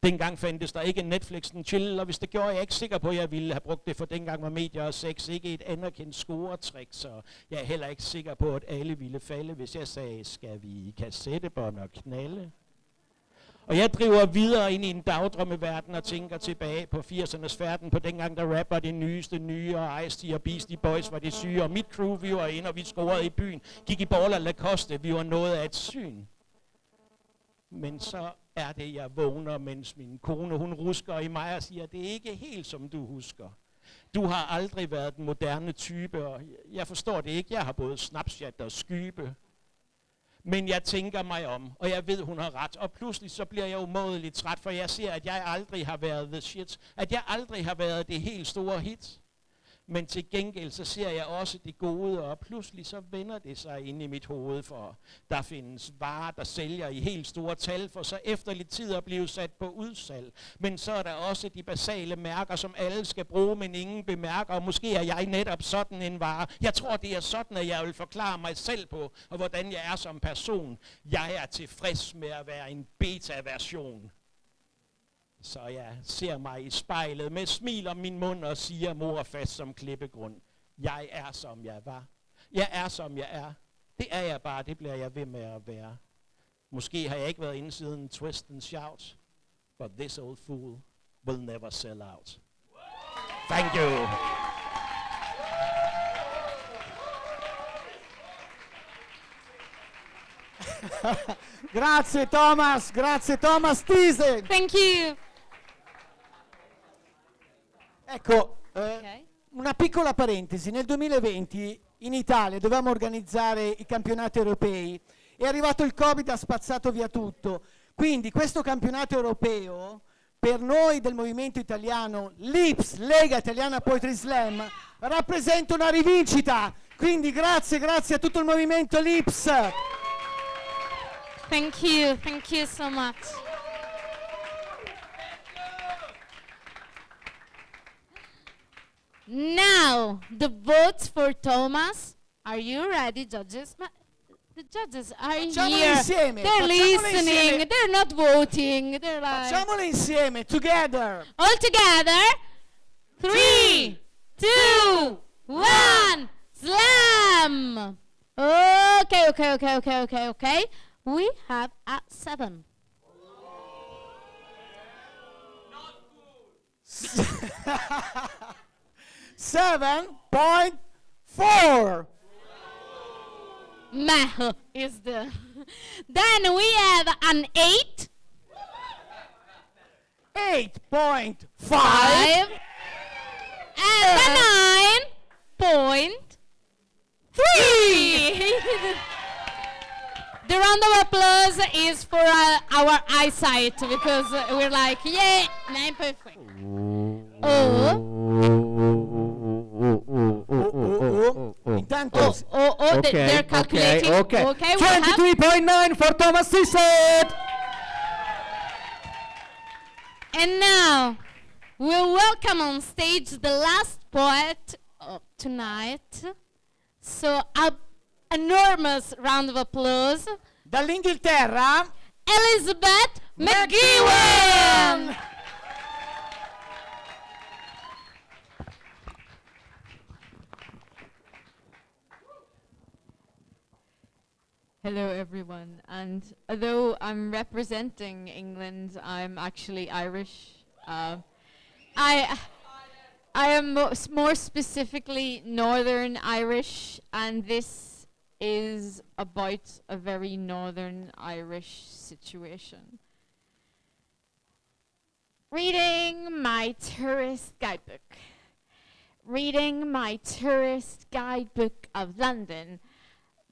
Dengang fandtes der ikke Netflix en chill, og hvis det gjorde, jeg ikke sikker på, at jeg ville have brugt det, for dengang var medier og sex ikke et anerkendt scoretrick, så jeg er heller ikke sikker på, at alle ville falde, hvis jeg sagde, skal vi kassettebånd og knalde? Og jeg driver videre ind i en dagdrømmeverden og tænker tilbage på 80'ernes færden, på dengang der rap var det nyeste nye, og Ice-T og Beastie Boys var det syge, og mit crew, vi var inde, og vi scorede i byen, gik i baller Lacoste, vi var noget af et syn. Men så er det, jeg vågner, mens min kone, hun rusker i mig og siger, det er ikke helt som du husker. Du har aldrig været den moderne type, og jeg forstår det ikke. Jeg har både Snapchat og Skype. Men jeg tænker mig om, og jeg ved, hun har ret. Og pludselig så bliver jeg umådeligt træt, for jeg ser, at jeg aldrig har været the shit. At jeg aldrig har været det helt store hit. Men til gengæld så ser jeg også det gode, og pludselig så vender det sig ind i mit hoved, for der findes varer, der sælger i helt store tal, for så efter lidt tid at blive sat på udsalg. Men så er der også de basale mærker, som alle skal bruge, men ingen bemærker, og måske er jeg netop sådan en vare. Jeg tror, det er sådan, at jeg vil forklare mig selv på, og hvordan jeg er som person. Jeg er tilfreds med at være en beta-version. Så jeg ser mig i spejlet med smil om min mund og siger mor fast som klippegrund. Jeg er som jeg var. Jeg er som jeg er. Det er jeg bare, det bliver jeg ved med at være. Måske har jeg ikke været inde siden Twist and Shout, but this old fool will never sell out. Thank you. Grazie Thomas Thisted. thank you. Ecco, una piccola parentesi, nel 2020 in Italia dovevamo organizzare i campionati europei, è arrivato il Covid, ha spazzato via tutto, quindi questo campionato europeo per noi del movimento italiano, l'IPS, Lega Italiana Poetry Slam, rappresenta una rivincita, quindi grazie a tutto il movimento l'IPS. Thank you so much. Now, the votes for Thomas. Are you ready, judges? The judges are Facciamole here. insieme, They're facciamole listening. insieme. They're not voting. They're like... Facciamole insieme, together. All together. 3, 2, 1, slam! Okay. We have at 7. 7.4. Meh is the. Then we have an 8. 8.5. 5. And a 9.3. The round of applause is for our eyesight because we're like, yeah, 9.3. Oh. Intanto They're calculating. Okay. Okay, we have 23.9 for Thomas Sisset. And now we'll welcome on stage the last poet of tonight. So an enormous round of applause. dall'Inghilterra Elizabeth McGeewan! Hello everyone, and although I'm representing England, I'm actually Irish. I am more specifically Northern Irish, and this is about a very Northern Irish situation. Reading my tourist guidebook. Reading my tourist guidebook of London.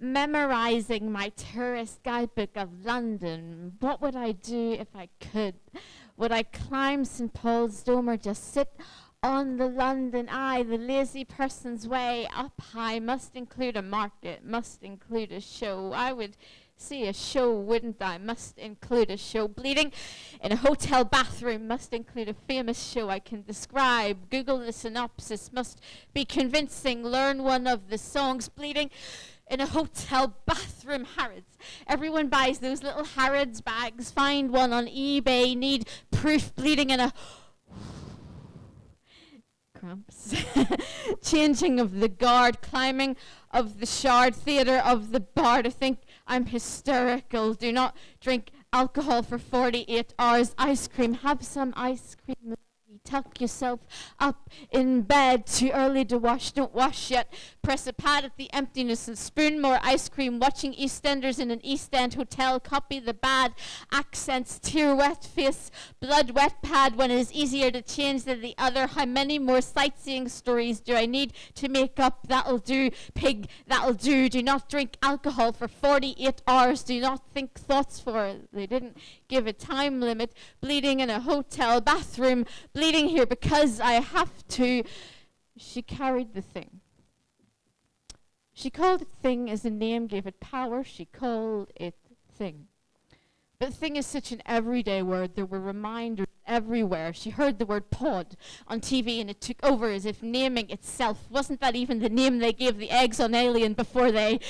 Memorizing my tourist guidebook of London. What would I do if I could? Would I climb St. Paul's Dome or just sit on the London Eye, the lazy person's way up high? Must include a market, must include a show. I would see a show, wouldn't I? Must include a show. Bleeding in a hotel bathroom must include a famous show I can describe. Google the synopsis, must be convincing. Learn one of the songs. Bleeding in a hotel bathroom. Harrods. Everyone buys those little Harrods bags. Find one on eBay. Need proof. Bleeding in a cramps. Changing of the guard. Climbing of the shard. Theatre of the bar. To think I'm hysterical. Do not drink alcohol for 48 hours. Ice cream. Have some ice cream. Tuck yourself up in bed. Too early to wash, don't wash yet. Press a pad at the emptiness and spoon more ice cream. Watching EastEnders in an East End hotel. Copy the bad accents. Tear wet face, blood wet pad. One is easier to change than the other. How many more sightseeing stories do I need to make up? That'll do, pig, that'll do. Do not drink alcohol for 48 hours. Do not think thoughts for. They didn't give a time limit. Bleeding in a hotel bathroom. Bleeding here because I have to. She carried the thing. She called it thing as a name gave it power. She called it thing. But thing is such an everyday word. There were reminders everywhere. She heard the word pod on TV and it took over as if naming itself. Wasn't that even the name they gave the eggs on Alien before they...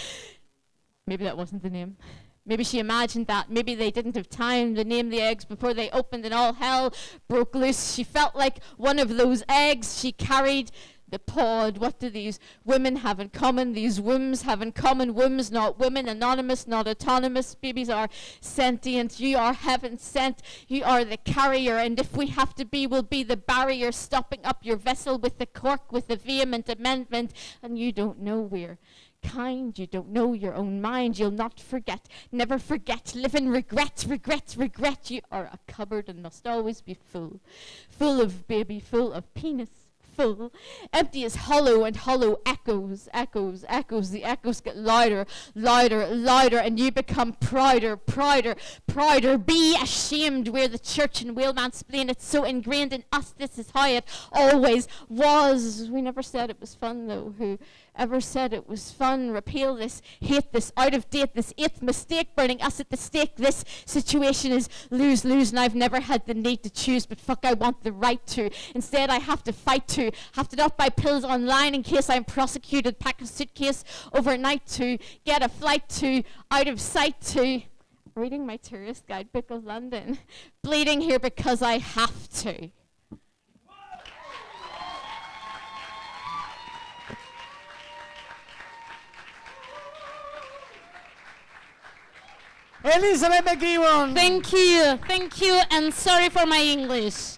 Maybe that wasn't the name. Maybe she imagined that. Maybe they didn't have time to name the eggs before they opened and all hell broke loose. She felt like one of those eggs. She carried the pod. What do these women have in common? These wombs have in common. Wombs, not women. Anonymous, not autonomous. Babies are sentient. You are heaven sent. You are the carrier. And if we have to be, we'll be the barrier stopping up your vessel with the cork, with the vehement amendment. And you don't know we're kind. You don't know your own mind. You'll not forget. Never forget. Live in regret, regret, regret. You are a cupboard and must always be full. Full of baby, full of penis. Full. Empty as hollow, and hollow echoes, echoes, echoes. The echoes get louder, louder, louder, and you become prouder, prouder, prouder. Be ashamed. We're the church and we'll mansplain. It's so ingrained in us. This is how it always was. We never said it was fun, though. Who ever said it was fun? Repeal this, hate this, out of date, this eighth mistake, burning us at the stake. This situation is lose-lose, and I've never had the need to choose, but fuck, I want the right to. Instead, I have to fight to, have to not buy pills online in case I'm prosecuted, pack a suitcase overnight to, get a flight to, out of sight to. Reading my tourist guidebook of London. Bleeding here because I have to. Elizabeth McGeewan. Thank you, and sorry for my English.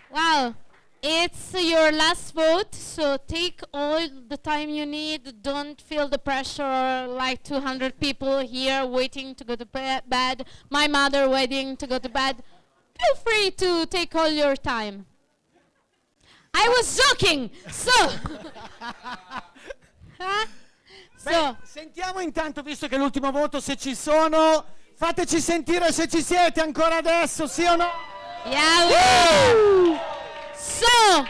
Wow, it's your last vote, so take all the time you need. Don't feel the pressure like 200 people here waiting to go to bed, my mother waiting to go to bed. Feel free to take all your time. I was joking, so... Beh, sentiamo intanto, visto che è l'ultimo voto, se ci sono. Fateci sentire se ci siete ancora adesso, sì o no? Yeah. So,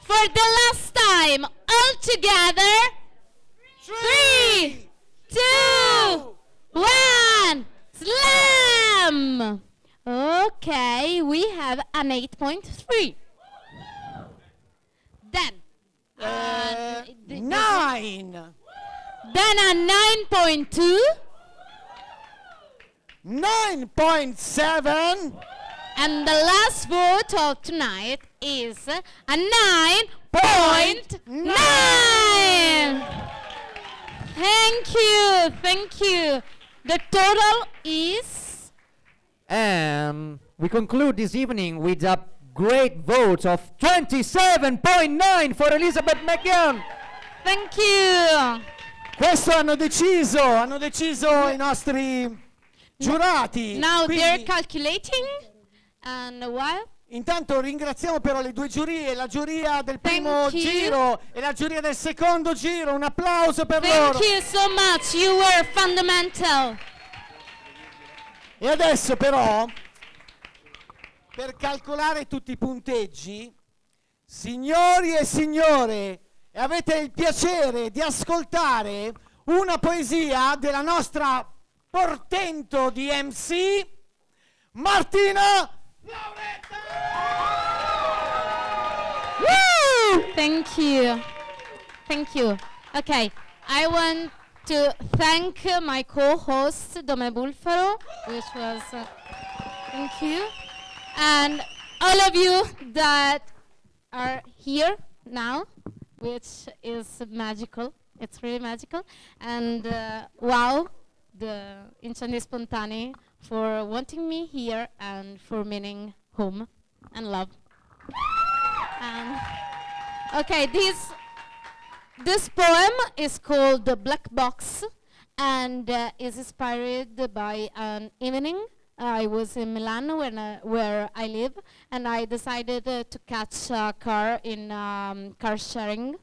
for the last time, all together. 3, 2, 1, slam! Okay, we have an 8.3. Then, 9. Then a 9.2. 9.7. And the last vote of tonight is a 9.9. Thank you. The total is... We conclude this evening with a great vote of 27.9 for Elizabeth McGeewan. Thank you. Questo hanno deciso i nostri giurati. Now Quindi, they're calculating. And what? intanto ringraziamo però le due giurie, la giuria del primo Thank you. giro e la giuria del secondo giro. Un applauso per loro. Thank you so much. You were fundamental. E adesso però, per calcolare tutti i punteggi, signori e signore, avete il piacere di ascoltare una poesia della nostra portento di MC, Martina Lauretta! Woo! Thank you. Okay, I want to thank my co-host Dome Bulfaro, which was thank you, and all of you that are here now, which is magical. It's really magical, and wow, the Incendi Spontanei for wanting me here and for meaning home and love. And okay, this poem is called The Black Box and is inspired by an evening. I was in Milan where I live, and I decided to catch a car in car sharing,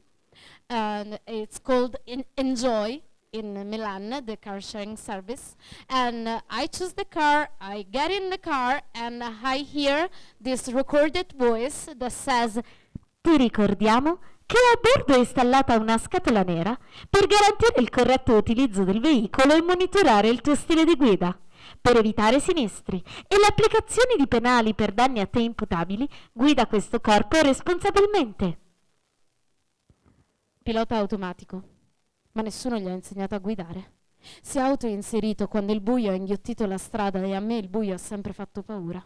and it's called Enjoy in Milan, the car sharing service. And I choose the car, I get in the car, and I hear this recorded voice that says, Ti ricordiamo che a bordo è installata una scatola nera per garantire il corretto utilizzo del veicolo e monitorare il tuo stile di guida. Per evitare sinistri e l'applicazione di penali per danni a te imputabili, guida questo corpo responsabilmente. Pilota automatico, ma nessuno gli ha insegnato a guidare. Si è autoinserito quando il buio ha inghiottito la strada e a me il buio ha sempre fatto paura.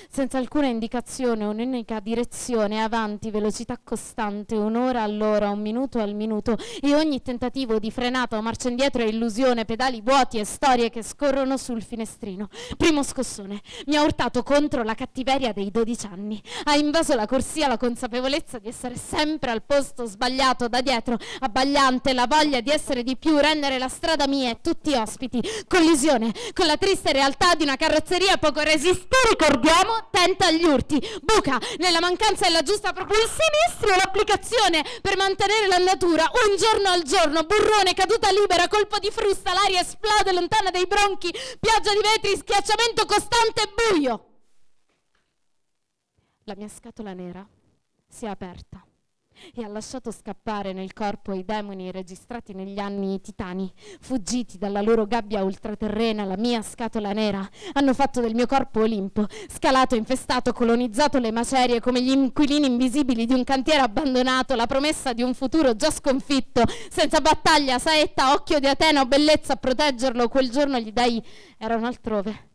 Senza alcuna indicazione, un'unica direzione, avanti, velocità costante, un'ora all'ora, un minuto al minuto, e ogni tentativo di frenata o marcia indietro è illusione, pedali vuoti e storie che scorrono sul finestrino. Primo scossone, mi ha urtato contro la cattiveria dei 12 anni. Ha invaso la corsia la consapevolezza di essere sempre al posto sbagliato, da dietro, abbagliante, la voglia di essere di più, rendere la strada mia e tutti ospiti. Collisione con la triste realtà di una carrozzeria poco resistente. Ricordiamo, tenta agli urti, buca nella mancanza della giusta propulsione, sinistro l'applicazione per mantenere l'andatura, un giorno al giorno, burrone, caduta libera, colpo di frusta, l'aria esplode lontana dai bronchi, pioggia di vetri, schiacciamento costante e buio. La mia scatola nera si è aperta e ha lasciato scappare nel corpo i demoni registrati negli anni, i titani, fuggiti dalla loro gabbia ultraterrena. La mia scatola nera hanno fatto del mio corpo Olimpo, scalato, infestato, colonizzato le macerie come gli inquilini invisibili di un cantiere abbandonato, la promessa di un futuro già sconfitto, senza battaglia, saetta, occhio di Atena o bellezza a proteggerlo. Quel giorno gli dei erano altrove.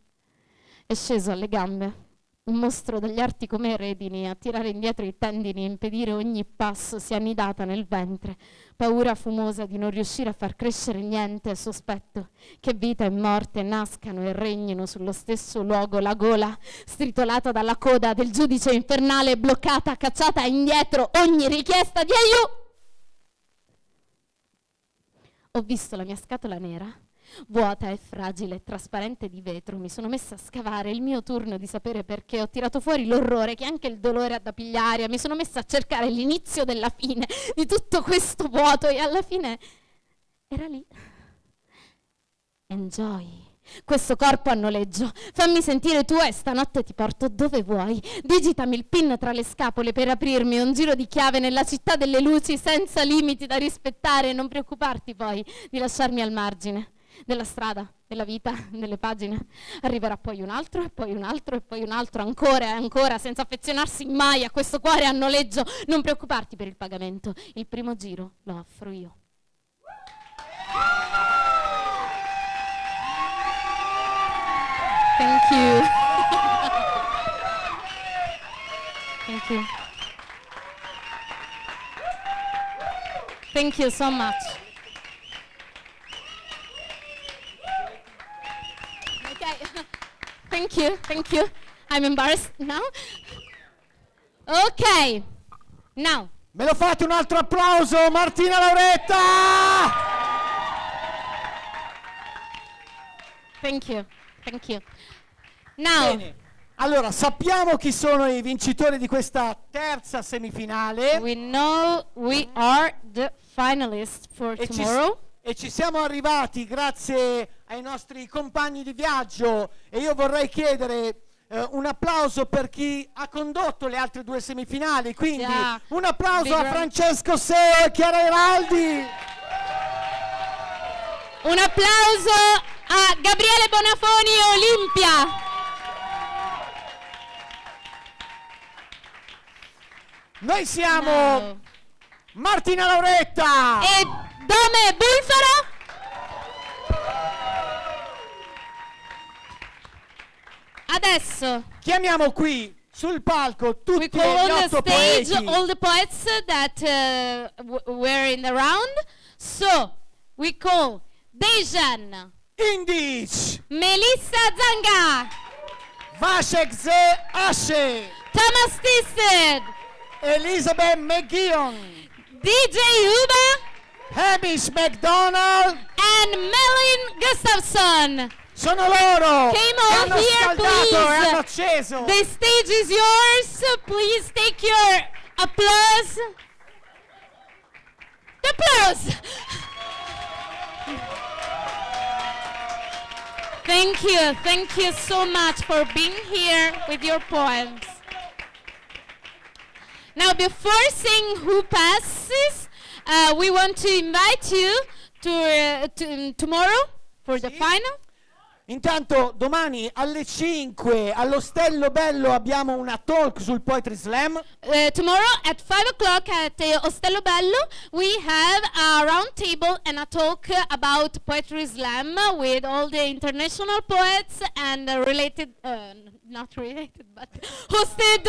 È sceso alle gambe Un mostro dagli arti come redini, a tirare indietro i tendini, impedire ogni passo, si è annidata nel ventre. Paura fumosa di non riuscire a far crescere niente, sospetto che vita e morte nascano e regnino sullo stesso luogo, la gola stritolata dalla coda del giudice infernale, bloccata, cacciata indietro ogni richiesta di aiuto. Ho visto la mia scatola nera, vuota e fragile, trasparente di vetro. Mi sono messa a scavare, il mio turno di sapere perché. Ho tirato fuori l'orrore che anche il dolore ha da pigliare. Mi sono messa a cercare l'inizio della fine di tutto questo vuoto e alla fine era lì. Enjoy. Questo corpo a noleggio, fammi sentire tu e stanotte ti porto dove vuoi. Digitami il pin tra le scapole per aprirmi un giro di chiave nella città delle luci senza limiti da rispettare. Non preoccuparti poi di lasciarmi al margine della strada, della vita, delle pagine. Arriverà poi un altro e poi un altro e poi un altro, ancora e ancora, senza affezionarsi mai a questo cuore a noleggio. Non preoccuparti per il pagamento, il primo giro lo offro io. Thank you. Thank you. Thank you so much. Okay. Thank you. I'm embarrassed now. Okay. Now. Me lo fate un altro applauso, Martina Lauretta! Thank you. Thank you. Now. Bene. Allora, sappiamo chi sono i vincitori di questa terza semifinale. We know we are the finalists for tomorrow. E ci siamo arrivati grazie ai nostri compagni di viaggio e io vorrei chiedere un applauso per chi ha condotto le altre due semifinali, quindi un applauso a Francesco Seo e Chiara Eraldi. Un applauso a Gabriele Bonafoni e Olimpia. Noi siamo Martina Lauretta e Dome Bulfaro. Adesso chiamiamo qui sul palco tutti gli on the otto stage poeti. all the poets that were in the round. So we call Dejan Indic, Melissa Zanga, Vasek Ze Ashe, Thomas Thisted, Elizabeth McGeon, DJ Uba, Hamish McDonald and Melin Gustafsson. Sono loro Came che all hanno here, scaldato e hanno please. acceso. The stage is yours. Please take your applause. The applause. Thank you so much for being here with your poems. Now, before saying who passes, we want to invite you to tomorrow for the final. Intanto domani alle 5 all'Ostello Bello abbiamo una talk sul Poetry Slam. Tomorrow at 5 o'clock at Ostello Bello we have a round table and a talk about Poetry Slam with all the international poets and related, not related, but hosted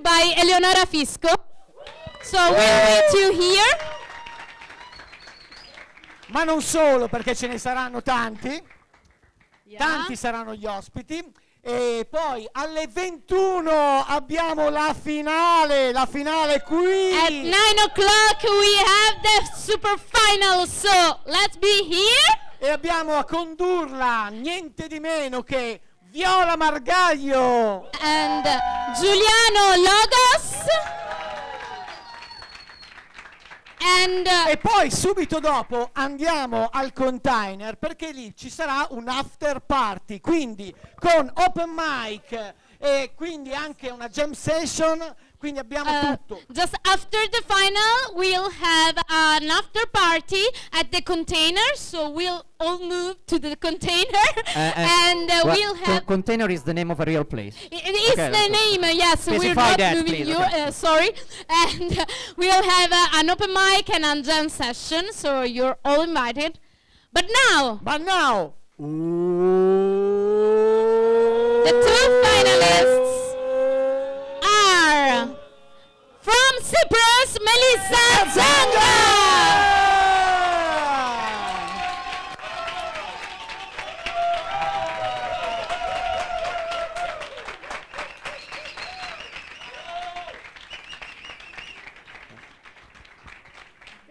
by Eleonora Fisco. So we'll meet you here. Ma non solo, perché ce ne saranno tanti. Tanti saranno gli ospiti. E poi alle 21 abbiamo la finale qui. At 9 o'clock we have the super final, so let's be here. E abbiamo a condurla niente di meno che Viola Margaglio and Giuliano Logos. E poi subito dopo andiamo al container perché lì ci sarà un after party, quindi con open mic e quindi anche una jam session, quindi abbiamo tutto. Just after the final we'll have an after party at the container, so we'll all move to the container and we'll have container is the name of a real place. It is the name, yes. We're not moving you. Sorry, and we'll have an open mic and a jam session, so you're all invited. But now, the two final finalists are from Cyprus, Melissa Zanga.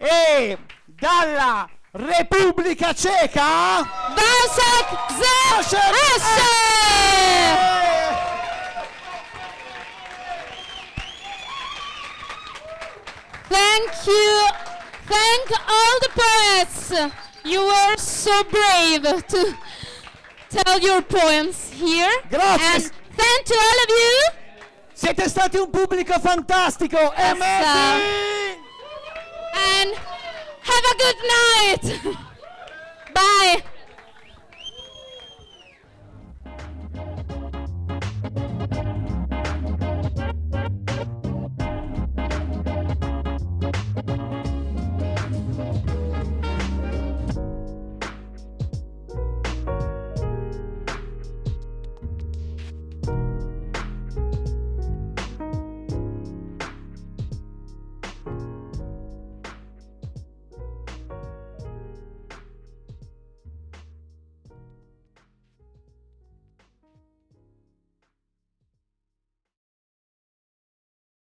E dalla Repubblica Ceca Vasek Zese. Thank you. Thank all the poets. You were so brave to tell your poems here. Grazie. And thank to all of you. Siete stati un pubblico fantastico. E And have a good night. Bye.